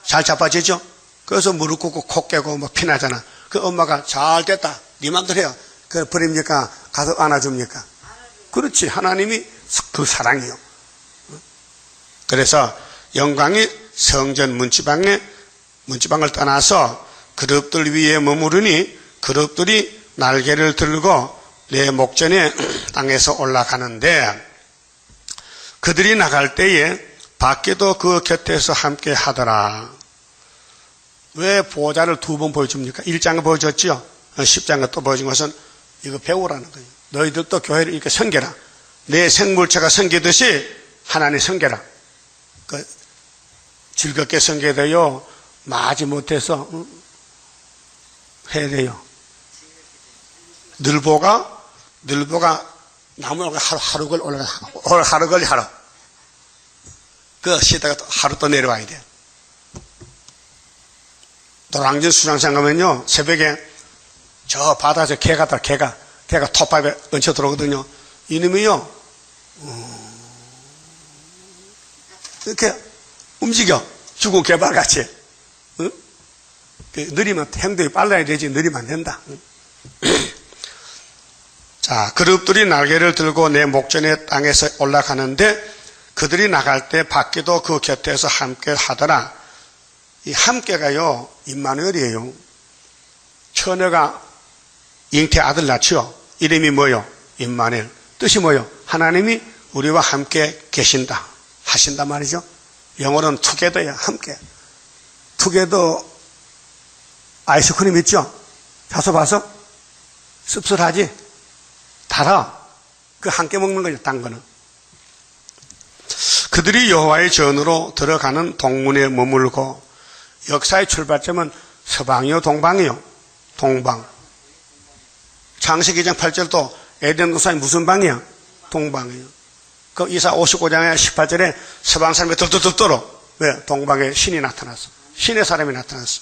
잘 자빠지죠? 그래서 무릎 꿇고 코 깨고 뭐 피나잖아. 그 엄마가 잘 됐다. 네 맘대로 해요. 그걸 버립니까? 가서 안아줍니까? 그렇지. 하나님이 그 사랑이요. 그래서 영광이 성전 문지방을 떠나서 그룹들 위에 머무르니 그룹들이 날개를 들고 내 목전에 땅에서 올라가는데 그들이 나갈 때에 밖에도 그 곁에서 함께 하더라. 왜 보호자를 2번 보여줍니까? 1장에 보여줬죠? 10장에 또 보여준 것은 이거 배우라는 거예요. 너희들도 교회를 이렇게 섬겨라. 내 생물체가 섬기듯이 하나님 섬겨라. 즐겁게 섬겨야 돼요. 마지 못해서 해야 돼요. 늘보가 나무가 하루 걸리 하루. 그 쉬다가 하루 또 내려와야 돼. 노량진 수장산 가면요, 새벽에 저 바다에서 개가 톱밥에 얹혀 들어오거든요. 이놈이요, 이렇게 움직여. 죽은 개발같이. 응? 느리면 행동이 빨라야 되지, 느리면 안 된다. 자, 그룹들이 날개를 들고 내 목전의 땅에서 올라가는데 그들이 나갈 때 밖에도 그 곁에서 함께 하더라. 이 함께가요, 임마누엘이에요. 처녀가 잉태 아들 낳죠. 이름이 뭐요? 임마누엘. 뜻이 뭐요? 하나님이 우리와 함께 계신다. 하신단 말이죠. 영어로는 투게더야, 함께. 투게더 아이스크림 있죠? 자서 봐서? 씁쓸하지? 달아. 그 함께 먹는 거죠, 딴 거는. 그들이 여호와의 전으로 들어가는 동문에 머물고, 역사의 출발점은 서방이요 동방이요? 동방. 창세기 2장 8절도 에덴 동산이 무슨 방이야? 동방이요. 그 이사 59장의 18절에 서방 사람이 들떠들떠러, 왜? 동방에 신이 나타났어. 신의 사람이 나타났어.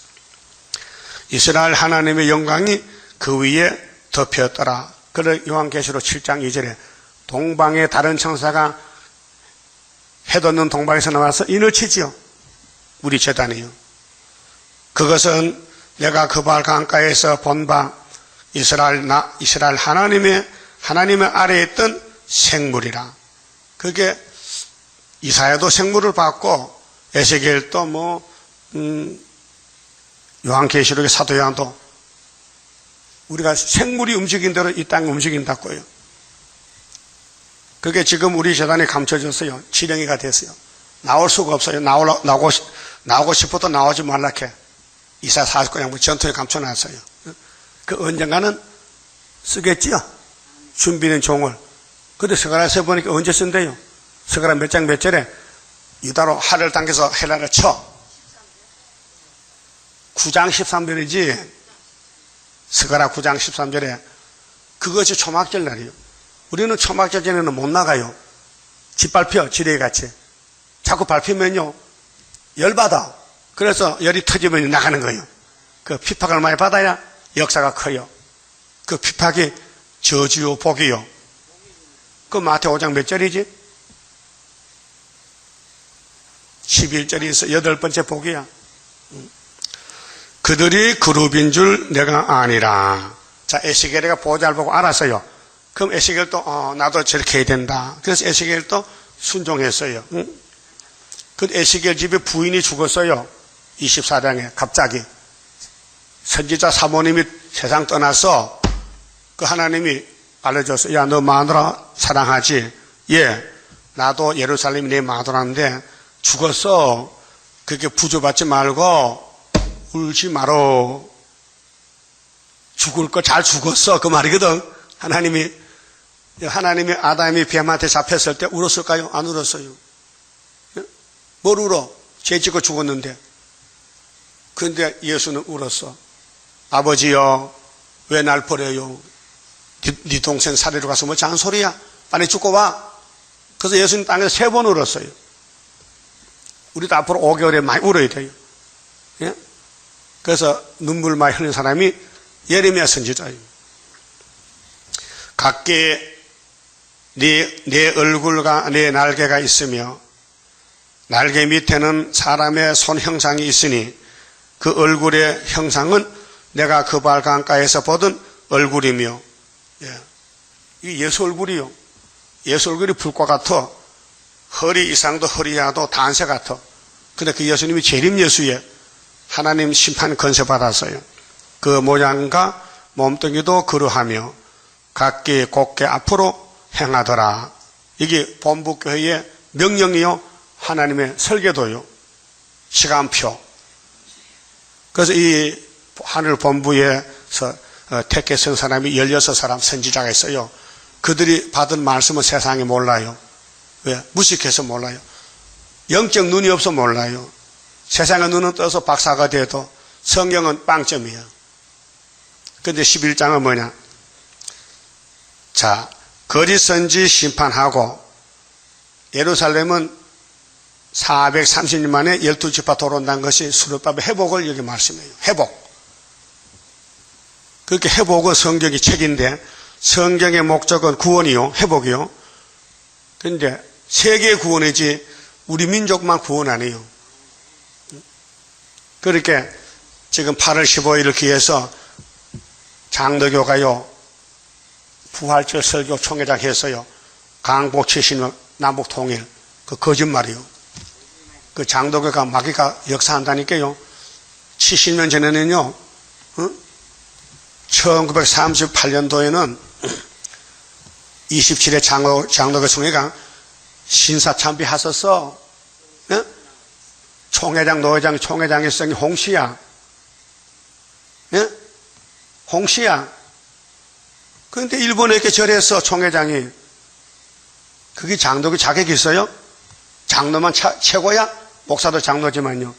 이스라엘 하나님의 영광이 그 위에 덮였더라. 그래 요한계시록 7장 2절에 동방의 다른 천사가 해 돋는 동방에서 나와서 인을 치지요. 우리 제단이요. 그것은 내가 그발 강가에서 본 바 이스라엘 하나님의 아래에 있던 생물이라. 그게 이사야도 생물을 봤고 에스겔도 요한계시록의 사도 요한도 우리가 생물이 움직인 대로 이 땅이 움직인다고요. 그게 지금 우리 재단에 감춰졌어요. 지렁이가 됐어요. 나올 수가 없어요. 나오고 싶어도 나오지 말라게 이사 49장 전투에 감춰놨어요. 그 언젠가는 쓰겠지요. 준비된 종을. 근데 스가랴서 보니까 언제 쓴대요? 스가랴 몇 장 몇 절에 유다로 하를 당겨서 헬라를 쳐. 9장 13절이지. 스가랴 9장 13절에 그것이 초막절 날이에요. 우리는 초막절 전에는 못 나가요. 짓밟혀 지뢰같이. 자꾸 밟히면요 열받아. 그래서 열이 터지면 나가는 거예요. 그 핍박을 많이 받아야 역사가 커요. 그 핍박이 저주요 복이요. 그 마태오 5장 몇 절이지? 11절이 있어. 8번째 복이야. 그들이 그룹인 줄 내가 아니라. 자, 에스겔이가 보좌를 보고 알았어요. 그럼 에스겔도 나도 저렇게 해야 된다. 그래서 에스겔도 순종했어요. 그 에스겔 집에 부인이 죽었어요. 24장에 갑자기 선지자 사모님이 세상 떠나서 그 하나님이 알려줬어요. 야, 너 마누라 사랑하지? 예, 나도 예루살렘이 내 마누라인데 죽었어. 그렇게 부조받지 말고 울지 마라. 죽을 거 잘 죽었어. 그 말이거든. 하나님이 아담이 뱀한테 잡혔을 때 울었을까요? 안 울었어요. 뭘 울어? 죄 짓고 죽었는데. 그런데 예수는 울었어. 아버지여, 왜 날 버려요? 네 동생 살리러 가서 뭐 잔소리야? 빨리 죽고 와. 그래서 예수님 땅에서 3번 울었어요. 우리도 앞으로 5개월에 많이 울어야 돼요. 예? 그래서 눈물 많이 흘린 사람이 예레미야 선지자예요. 각기 네 얼굴과 네 날개가 있으며 날개 밑에는 사람의 손 형상이 있으니 그 얼굴의 형상은 내가 그발 강가에서 보던 얼굴이며, 예. 이 예수 얼굴이요. 예수 얼굴이 불과 같아. 허리 이상도 허리야도 단새 같아. 근데 그 예수님이 재림 예수에 하나님 심판 건세 받았어요. 그 모양과 몸뚱이도 그러하며 각기 곧게 앞으로 행하더라. 이게 본부교회의 명령이요. 하나님의 설계도요. 시간표. 그래서 이 하늘 본부에서 택해 쓴 사람이 16사람 선지자가 있어요. 그들이 받은 말씀은 세상이 몰라요. 왜? 무식해서 몰라요. 영적 눈이 없어 몰라요. 세상의 눈은 떠서 박사가 돼도 성경은 빵점이에요. 근데 11장은 뭐냐? 자, 거짓 선지 심판하고 예루살렘은 430년 만에 12지파 돌아온다는 것이 수르바벨 회복을 여기 말씀해요. 회복. 그렇게 회복은 성경이 책인데 성경의 목적은 구원이요. 회복이요. 그런데 세계 구원이지 우리 민족만 구원 아니에요. 그렇게 지금 8월 15일을 기해서 장로교가요. 부활절 설교 총회장 했어요. 강복 70년 남북 통일. 그 거짓말이요. 그 장로교가 마귀가 역사한다니까요. 70년 전에는요. 1938년도에는 27회 장로교 총회가 신사참배 하셨어. 네? 총회장, 노회장, 총회장의 성이 홍씨야. 네? 홍씨야. 그런데 일본에 이렇게 절했어, 총회장이. 그게 장로교 자격이 있어요? 장로만 최고야? 목사도 장로지만요.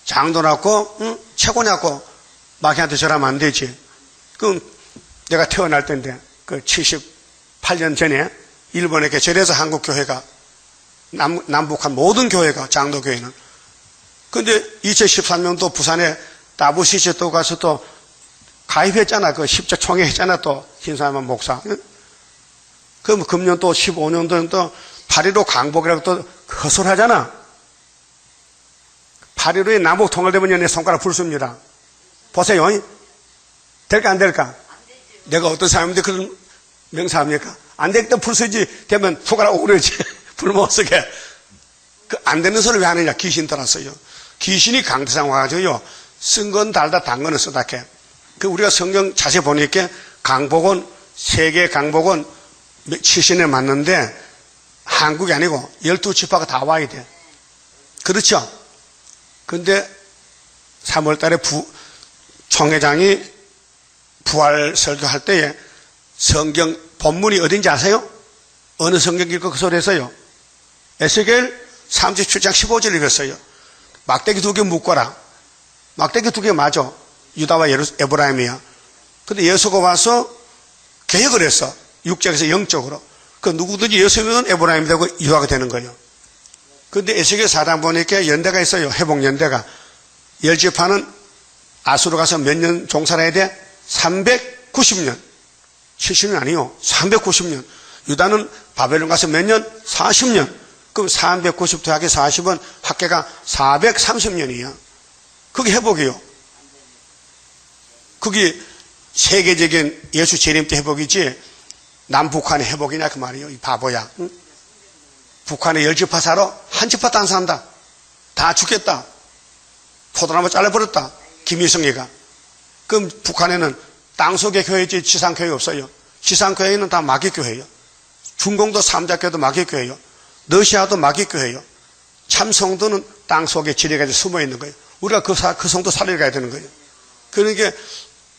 장로라고 최고냐고 마귀한테 절하면 안 되지. 그럼 내가 태어날 때인데 그 78년 전에 일본에 절해서 한국 교회가 남북한 모든 교회가 장로교회는. 근데 2013년도 부산에 따부시체 또 가서 또 가입했잖아. 그 십자 총회 했잖아. 또 김사만 목사. 그럼 금년 또 15년도는 또 8.15 강복이라고 또 헛소리하잖아. 8.15에 남북 통일되면 내 손가락 불습니다. 보세요. 될까 안 될까? 내가 어떤 사람인데 그런 명사합니까? 안 되겠다 불쓰지 되면 손가락 오르지. 불 못 쓰게. 그 안 되는 소리를 왜 하느냐? 귀신 따랐어요. 귀신이 강대상 와가지고요. 쓴 건 달다, 단 거는 쓰다게. 그 우리가 성경 자세히 보니까 강복은, 세계 강복은 70년에 맞는데 한국이 아니고 12지파가 다 와야 돼. 그렇죠? 근데 3월 달에 총회장이 부활 설교할 때에 성경 본문이 어딘지 아세요? 어느 성경 읽고 그 소리 했어요? 에스겔 37장 15절 읽었어요. 막대기 2개 묶어라. 막대기 2개 맞아. 유다와 에브라임이야. 근데 예수가 와서 개혁을 했어. 육적에서 영적으로. 그 누구든지 예수 믿으면 에브라임이 되고 유다가 되는 거예요. 근데 에스겔 4장 보니까 연대가 있어요. 회복연대가. 10지파는 아수로 가서 몇 년 종사를 해야 돼? 390년. 70년 아니요. 390년. 유다는 바벨론 가서 몇 년? 40년. 그럼 390 더하기 40은 합계가 430년이야. 그게 회복이요. 그게 세계적인 예수 재림 때 회복이지 남북한의 회복이냐 그 말이에요. 이 바보야. 응? 북한에 10지파 살아? 한 지파도 안 산다. 다 죽겠다. 포도나무 잘라버렸다. 김일성이가. 그럼 북한에는 땅속의 교회지 지상교회 없어요. 지상교회는 다 마귀교회예요. 중공도 삼자교회도 마귀교회예요. 러시아도 마귀교회예요. 참 성도는 땅속에 지뢰가 숨어있는 거예요. 우리가 그 성도 살려가야 되는 거예요. 그러니까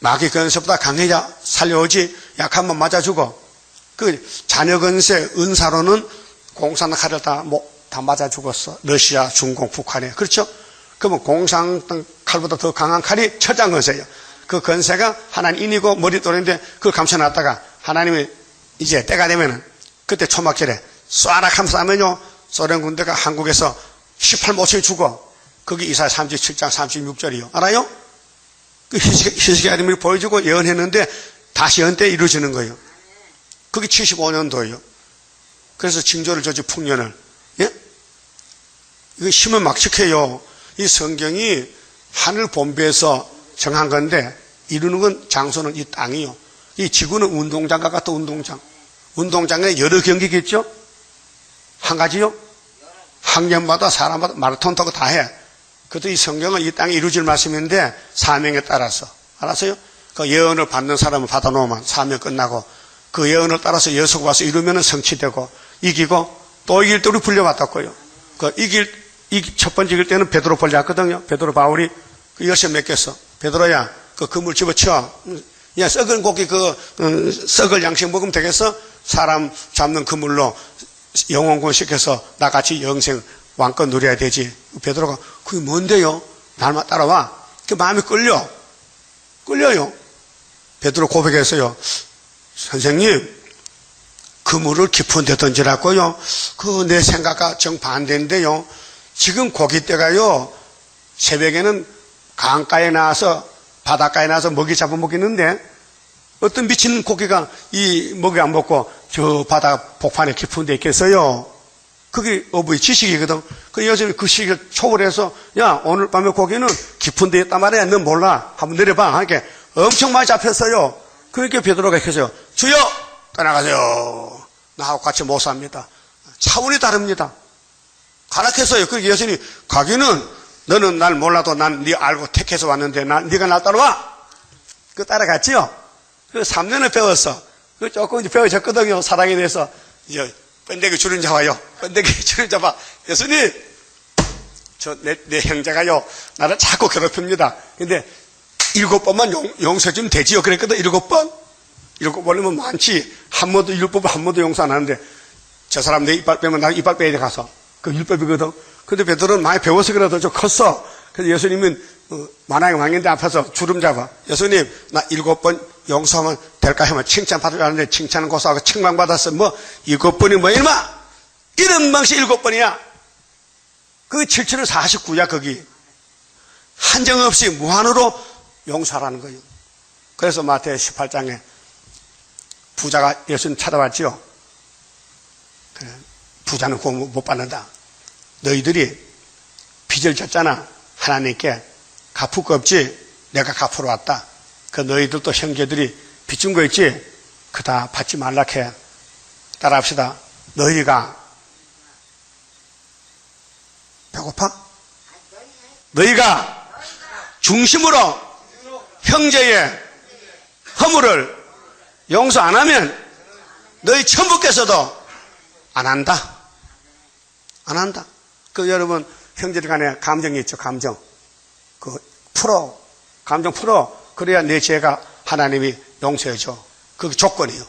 마귀 근세보다 강해야 살려오지 약하면 맞아주고 그 자녀 근세 은사로는 공산 칼을 다 맞아 죽었어. 러시아, 중공, 북한에. 그렇죠? 그러면 공산 칼보다 더 강한 칼이 처장 근세예요. 그 근세가 하나님 인이고 머릿돌인데 그걸 감춰놨다가 하나님이 이제 때가 되면은 그때 초막절에 쏴락 하면서 하면요 소련 군대가 한국에서 18모청이 죽어. 그게 이사야 37장 36절이요. 알아요? 그 희석의 하나님이 보여주고 예언했는데 다시 예언 때 이루어지는 거예요. 그게 75년도예요. 그래서 징조를 줬지 풍년을. 예? 이거 심은 막측해요. 이 성경이 하늘 본부에서 정한 건데 이루는 건 장소는 이 땅이요. 이 지구는 운동장과 같은 운동장. 운동장에 여러 경기겠죠? 한 가지요? 학년마다 사람마다 마라톤 타고 다 해. 그래도 이 성경은 이 땅에 이루어질 말씀인데 사명에 따라서. 알았어요? 그 예언을 받는 사람은 받아놓으면 사명 끝나고 그 예언을 따라서 예수가 와서 이루면 성취되고 이기고 또 이길 때 우리 불려왔다고요. 그 첫 번째 이길 때는 베드로 불려왔거든요. 베드로 바울이 그 열쇠 맡겼어. 베드로야, 그 그물 집어쳐. 야, 썩은 고기 썩을 양식 먹으면 되겠어? 사람 잡는 그물로 영혼군 시켜서 나같이 영생 왕권 누려야 되지. 베드로가 그게 뭔데요? 날만 따라와. 그 마음이 끌려요. 베드로 고백했어요. 선생님, 그물을 깊은 데 던지라고요. 그 내 생각과 정반대인데요. 지금 고깃대가요, 새벽에는 강가에 나와서 바닷가에 나와서 먹이 잡아먹이는데 어떤 미친 고기가 이 먹이 안 먹고 저 바다 복판에 깊은 데 있겠어요. 그게 어부의 지식이거든. 그 여자는 그 시기를 초월해서 야, 오늘 밤에 고기는 깊은 데 있단 말이야. 넌 몰라. 한번 내려봐. 하니까 엄청 많이 잡혔어요. 그러니까 베드로가 했어요. 주여 떠나가세요. 나하고 같이 못 삽니다. 차원이 다릅니다. 가락했어요. 그러니까 예수님이 가기는 너는 날 몰라도 난 네 알고 택해서 왔는데 네가 날 따라와. 그 따라갔지요. 그 3년을 배웠어. 그 조금 이제 배워졌거든요. 사랑에 대해서. 이제 번데기 줄은 잡아요. 번데기 줄은 잡아. 예수님, 내 형제가요, 나를 자꾸 괴롭힙니다. 근데 7번만 용서해주면 되지요. 그랬거든. 7번? 7번이면 많지. 한 번도 율법을 한 번도 용서 안 하는데 저 사람 내 이빨 빼면 나 이빨 빼야 돼 가서. 그 율법이거든. 근데 베드로는 많이 배워서 그래도 좀 컸어. 그래서 예수님은 만왕의 왕인데 앞에서 주름 잡아. 예수님, 나 7번 용서하면 될까 하면 칭찬받을 줄 알았는데 칭찬은 고소하고 책망받았어. 뭐 7번이 뭐 이놈아! 이런 방식 7번이야. 그 7천은 49야 거기. 한정없이 무한으로 용서하라는 거예요. 그래서 마태의 18장에 부자가 예수님 찾아왔지요. 그래, 부자는 구원 못 받는다. 너희들이 빚을 졌잖아. 하나님께 갚을 거 없지? 내가 갚으러 왔다. 그 너희들도 형제들이 빚 준 거 있지? 그 다 받지 말라 해. 따라합시다. 너희가 배고파? 너희가 중심으로 형제의 허물을 용서 안 하면 너희 천부께서도 안 한다. 안 한다. 그 여러분 형제들 간에 감정이 있죠. 감정. 그 풀어. 감정 풀어. 그래야 내 죄가 하나님이 용서해 줘. 그게 조건이에요.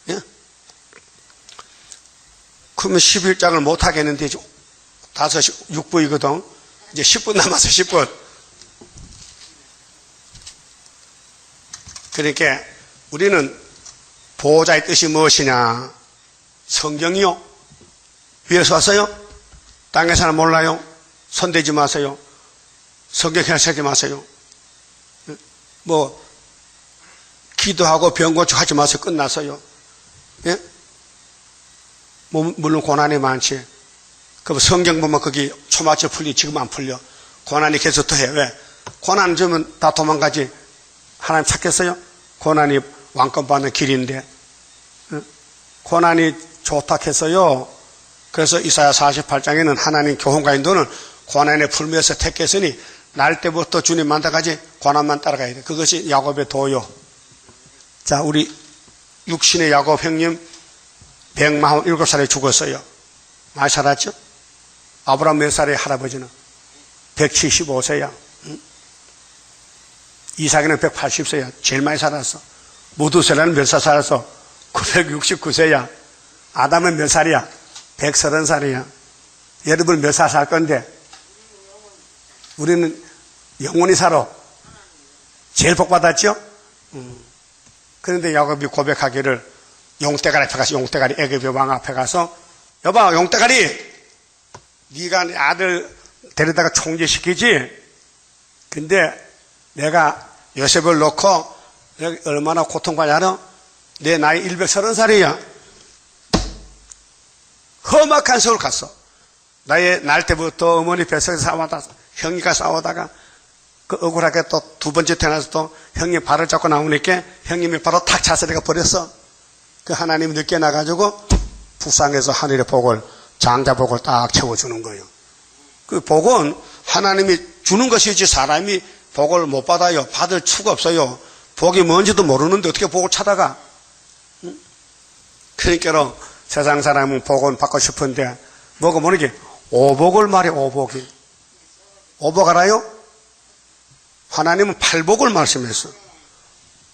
예? 그러면 11장을 못 하겠는데 5시 6부이거든. 이제 10분 남았어. 10분. 그러니까 우리는 보호자의 뜻이 무엇이냐? 성경이요. 위에서 왔어요? 땅에 사람 몰라요? 손대지 마세요. 성경 해석하지 마세요. 뭐 기도하고 병 고쳐하지 마세요. 끝났어요. 예? 뭐 물론 고난이 많지. 그럼 성경 보면 거기 초마치 풀리 지금 안 풀려. 고난이 계속 더해. 왜? 고난 주면 다 도망가지. 하나님 찾겠어요? 고난이 왕권 받는 길인데. 고난이 좋다 했어요. 그래서 이사야 48장에는 하나님 교훈과 인도는 고난에 풀면서 택했으니 날 때부터 주님 만나까지 고난만 따라가야 돼. 그것이 야곱의 도요. 자, 우리 육신의 야곱 형님 147살에 죽었어요. 많이 살았죠? 아브라함 몇 살의 할아버지는? 175세야. 이삭이는 180세야. 제일 많이 살았어. 무두셀라는 몇 살 살았어? 969세야. 아담은 몇 살이야? 130살이야. 여러분 몇 살 살 건데? 우리는 영원히 살아. 제일 복 받았죠? 그런데 야곱이 고백하기를 용대가리 앞에 가서 용대가리 애굽의 왕 앞에 가서 여봐 용대가리 네가 내 아들 데려다가 총재시키지? 근데 내가 요셉을 놓고 내가 얼마나 고통받냐 알아? 내 나이 130살이야. 험악한 세월 갔어. 나의 날 때부터 어머니 뱃속에서 싸우다가 형이가 싸우다가 그 억울하게 또 두 번째 태어나서 또 형님 발을 잡고 나오니까 형님이 바로 탁 차서 내가 버렸어. 그 하나님이 늦게 나가지고 부상해서 하늘의 복을 장자 복을 딱 채워주는 거예요. 그 복은 하나님이 주는 것이지 사람이 복을 못 받아요. 받을 수가 없어요. 복이 뭔지도 모르는데 어떻게 복을 찾아가? 그러니까 세상 사람은 복은 받고 싶은데 뭐가 모르게 오복을 말해. 오복이 오복 알아요? 하나님은 팔복을 말씀했어.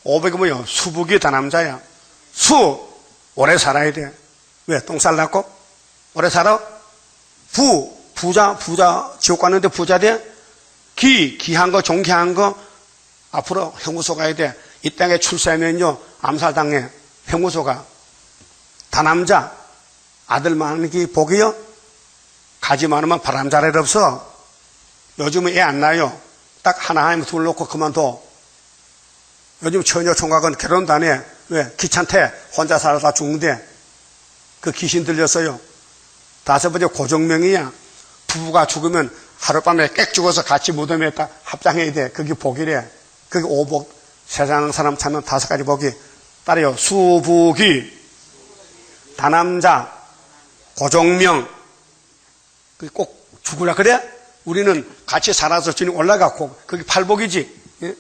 오복이 뭐야? 수복이 다남자야. 수 오래 살아야 돼. 왜? 똥살 났고 오래 살아? 부자 지옥 갔는데 부자 돼? 귀한 거 존귀한 거 앞으로 형무소 가야 돼. 이 땅에 출세하면요 암살당해. 형무소가. 다남자 아들 많은 게 복이요? 가지 많으면 바람자리를 없어. 요즘은 애 안 낳아요. 딱 하나 둘 놓고 그만둬. 요즘 처녀 총각은 결혼도 안 해. 왜? 귀찮대. 혼자 살다 죽는데. 그 귀신 들렸어요. 5번째 고정명이야. 부부가 죽으면 하룻밤에 꽥 죽어서 같이 무덤에 딱 합장해야 돼. 그게 복이래. 그게 오복. 세상 사람 찾는 5가지 복이. 따라요. 수부귀, 다남자, 고정명. 그게 꼭 죽으라 그래? 우리는 같이 살아서 주님 올라갔고 그게 팔복이지. 예?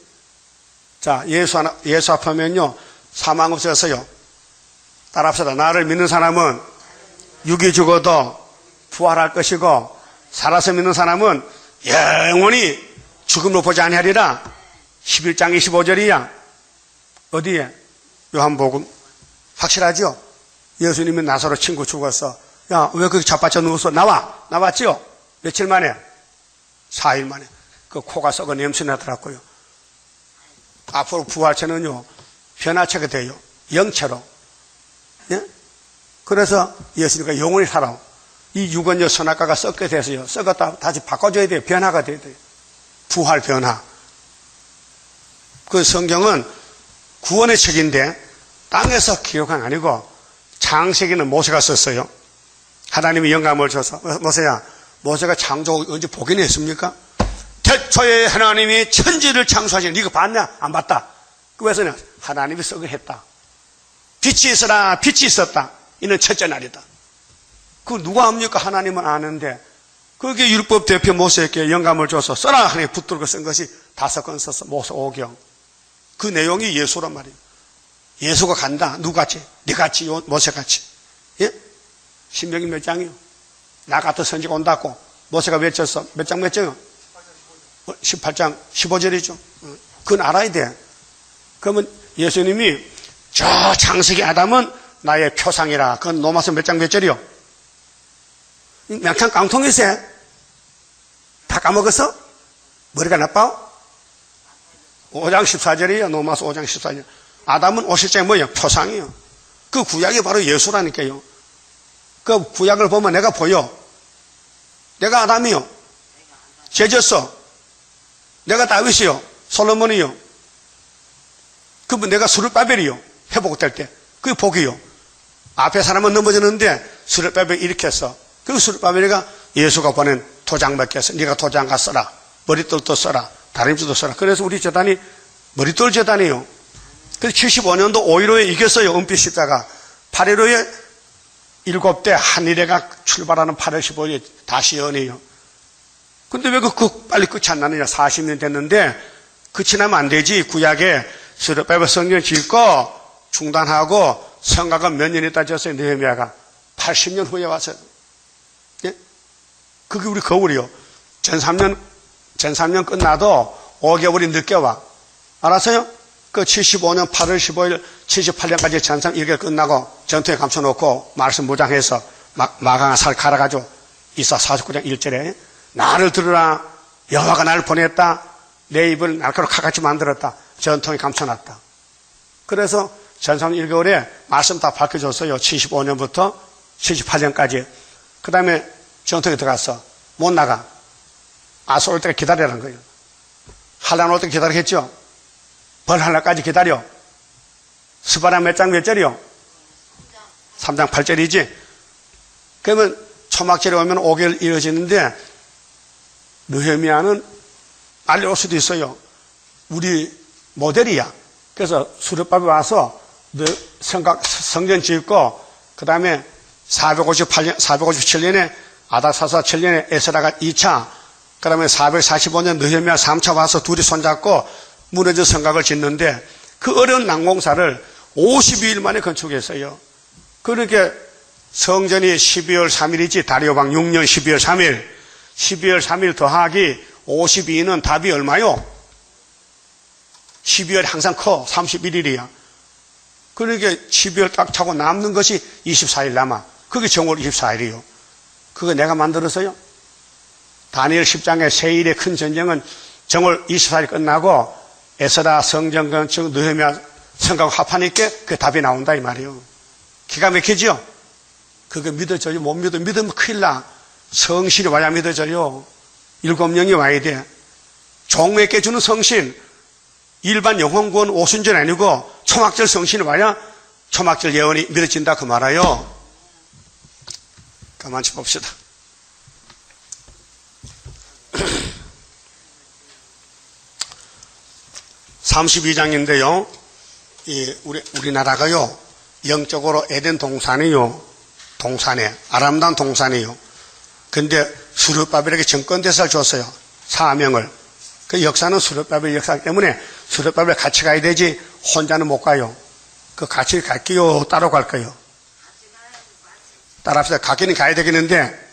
자, 예수 앞하면요 사망 없어졌어요. 따라합시다. 나를 믿는 사람은 육이 죽어도 부활할 것이고 살아서 믿는 사람은 영원히 죽음을 보지 아니하리라. 11장 25절이야. 어디에? 요한복음. 확실하죠? 예수님이 나사로 친구 죽었어. 야, 왜 그렇게 자빠져 누웠어? 나왔죠? 며칠 만에? 4일 만에. 그 코가 썩어 냄새 나더라고요. 앞으로 부활체는요, 변화체가 돼요. 영체로. 예? 그래서 예수님과 영원히 살아. 이 유건여 선악과가 썩게 돼서요. 썩었다 다시 바꿔줘야 돼요. 변화가 돼야 돼요. 부활 변화. 그 성경은 구원의 책인데 땅에서 기록한 아니고 창세기는 모세가 썼어요. 하나님이 영감을 줘서. 모세야, 모세가 창조하고 언제 보긴 했습니까? 태초에 하나님이 천지를 창조하시니 네가 봤냐? 안 봤다. 그래서는 하나님이 썩어 했다. 빛이 있어라. 빛이 있었다. 이는 첫째 날이다. 그 누가 압니까? 하나님은 아는데. 그게 율법 대표 모세에게 영감을 줘서 써라 하나님 붙들고 쓴 것이 5권 썼어. 모세 5경. 그 내용이 예수란 말이에요. 예수가 간다. 누구같이? 네같이, 모세같이. 예? 신명기 몇 장이요? 나 같은 선지가 온다고 모세가 외쳤어. 몇 장 몇 장이요? 18장 15절이죠. 그건 알아야 돼. 그러면 예수님이 저 창세기 아담은 나의 표상이라. 그건 로마서 몇 장 몇 절이요? 그냥 깡통이세. 다 까먹었어? 머리가 나빠? 5장 14절이에요. 로마서 5장 14절. 아담은 50장이 뭐예요? 표상이에요. 그 구약이 바로 예수라니까요. 그 구약을 보면 내가 보여. 내가 아담이요. 죄졌어. 내가 다윗이요. 솔로몬이요. 그분 내가 수르바벨이요. 회복될 때. 그게 복이요. 앞에 사람은 넘어졌는데 수르바벨 일으켰어. 그 수르바벨이가 예수가 보낸 도장 맡겨서 네가 도장 가 써라. 머릿돌도 써라. 다림질도 써라. 그래서 우리 재단이 머릿돌 재단이에요. 그래서 75년도 5.15에 이겼어요. 은빛 십자가. 8.15에 7대 한일회가 출발하는 8월 15일에 다시 연해요. 근데 왜 빨리 끝이 안 나느냐. 40년 됐는데 끝이 나면 안 되지. 구약에 스룹바벨 성전 짓고 중단하고 성가가 몇 년 있다 지었어요. 느헤미야가 80년 후에 와서. 예? 그게 우리 거울이요. 전 3년 끝나도 5개월이 늦게 와. 알았어요? 그 75년 8월 15일 78년까지 전삼 이렇게 끝나고 전투에 감춰놓고 말씀 무장해서 마강아 살 갈아가지고 이사 49장 1절에 나를 들으라. 여호와가 나를 보냈다. 내 입을 날카로운 칼같이 만들었다. 전통에 감춰놨다. 그래서 전삼 1개월에 말씀 다 밝혀줬어요. 75년부터 78년까지. 그 다음에 전통에 들어갔어. 못 나가. 아수 올 때까지 기다리라는 거예요. 한란 올 때까지 기다리겠죠? 벌 하나까지 기다려. 스바라 몇 장 몇 절이요? 3장 8절이지? 그러면 초막절에 오면 5개월 이어지는데 느헤미야는 빨리 올 수도 있어요. 우리 모델이야. 그래서 수르바벨 와서 성전 짓고 그 다음에 457년에 아닥사사 7년에 에스라가 2차 그 다음에 445년 느헤미야 3차 와서 둘이 손잡고 무너진 성곽을 짓는데 그 어려운 난공사를 52일 만에 건축했어요. 그렇게 성전이 12월 3일이지 다리오방 6년 12월 3일 12월 3일 더하기 52는 답이 얼마요? 12월 항상 커 31일이야. 그러니까 12월 딱 차고 남는 것이 24일 남아. 그게 정월 24일이요. 그거 내가 만들었어요? 다니엘 10장의 세일의 큰 전쟁은 정월 24일 끝나고 에스라 성전 건축 느헤미야 성곽 합하니까 그 답이 나온다 이 말이에요. 기가 막히죠? 그거 믿어져요? 못 믿으면 큰일 나. 성실이 와야 믿어져요. 7명이 와야 돼. 종에게 주는 성신. 일반 영혼구원 오순절 아니고 초막절 성신이 와야 초막절 예언이 믿어진다 그 말이에요. 가만히 봅시다. (32장인데요) 우리나라가요 영적으로 에덴 동산이요, 동산에 아름다운 동산이요. 근데 수르바벨에게 정권대사를 줬어요. 사명을. 그 역사는 수르바벨 역사이기 때문에 수르바벨 같이 가야 되지 혼자는 못 가요. 그 같이 갈게요? 따로 갈까요? 따라합시다. 가기는 가야 되겠는데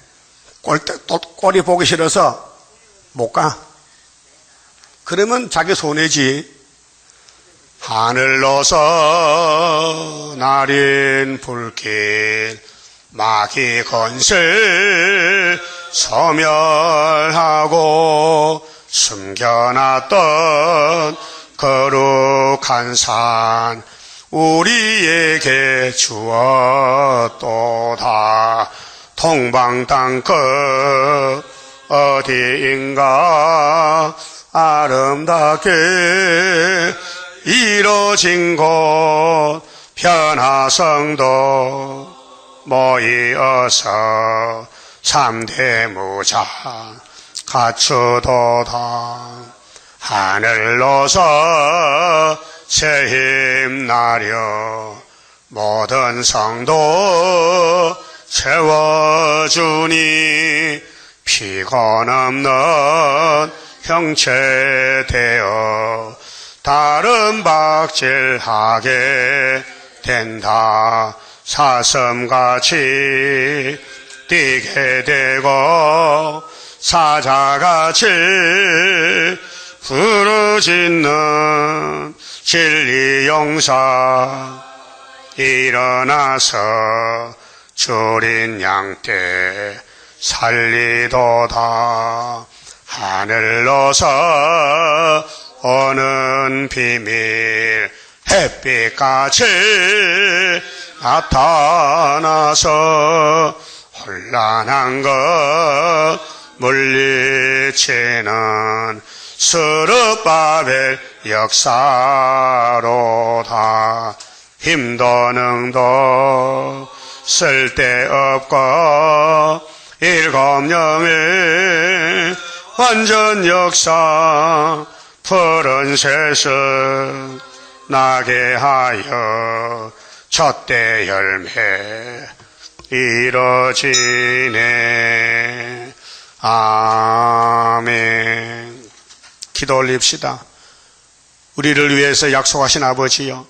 꼴이 보기 싫어서 못 가. 그러면 자기 손해지. 하늘로서 나린 불길 마귀 건설 소멸하고 숨겨놨던 거룩한 산 우리에게 주었도다. 동방 땅끝 어디인가 아름답게 이뤄진 곳 변화성도 모이어서 3대 무장 갖추도다. 하늘로서 새 힘나려 모든 성도 채워주니 피곤 없는 형체 되어 다른 박질하게 된다. 사슴같이 뛰게 되고 사자같이 부르짖는 진리 용사 일어나서 줄인 양떼 살리도다. 하늘로서 오는 비밀 햇빛같이 나타나서 혼란한 것 물리치는 스룹바벨 역사로다. 힘도 능도 쓸데없고 일곱령의 완전 역사 푸른 세상 나게 하여 첫대 열매 이뤄지네. 아멘. 기도 올립시다. 우리를 위해서 약속하신 아버지여,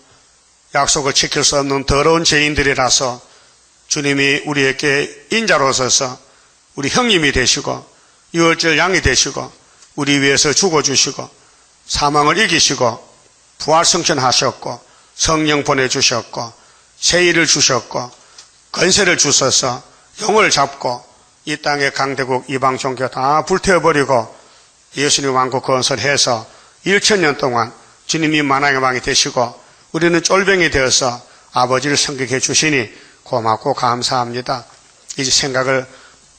약속을 지킬 수 없는 더러운 죄인들이라서 주님이 우리에게 인자로 서서 우리 형님이 되시고 유월절 양이 되시고 우리 위해서 죽어주시고 사망을 이기시고 부활승천하셨고 성령 보내주셨고 세일을 주셨고 권세를 주셔서 영을 잡고 이 땅의 강대국 이방 종교 다 불태워버리고 예수님 왕국 건설해서 1000년 동안 주님이 만왕의 왕이 되시고 우리는 쫄병이 되어서 아버지를 섬기게 해주시니 고맙고 감사합니다. 이제 생각을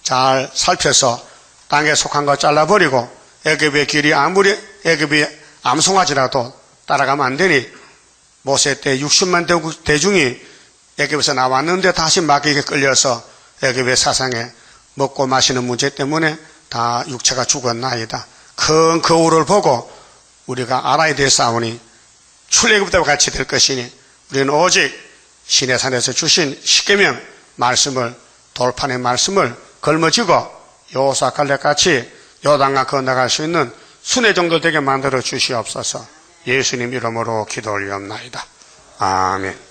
잘 살펴서 땅에 속한 거 잘라버리고 애굽의 길이 아무리 애굽이 암송하지라도 따라가면 안 되니 모세 때 60만 대중이 애굽에서 나왔는데 다시 마귀에게 끌려서 애굽의 사상에 먹고 마시는 문제 때문에 다 육체가 죽었나이다. 큰 거울을 보고 우리가 알아야 될 싸우니 출애굽때와 같이 될 것이니 우리는 오직 신의 산에서 주신 십계명 말씀을 돌판의 말씀을 걸머쥐고 여호수아 갈렙같이 요단강 건너갈 수 있는 순회 정도 되게 만들어 주시옵소서. 예수님 이름으로 기도 올리옵나이다. 아멘.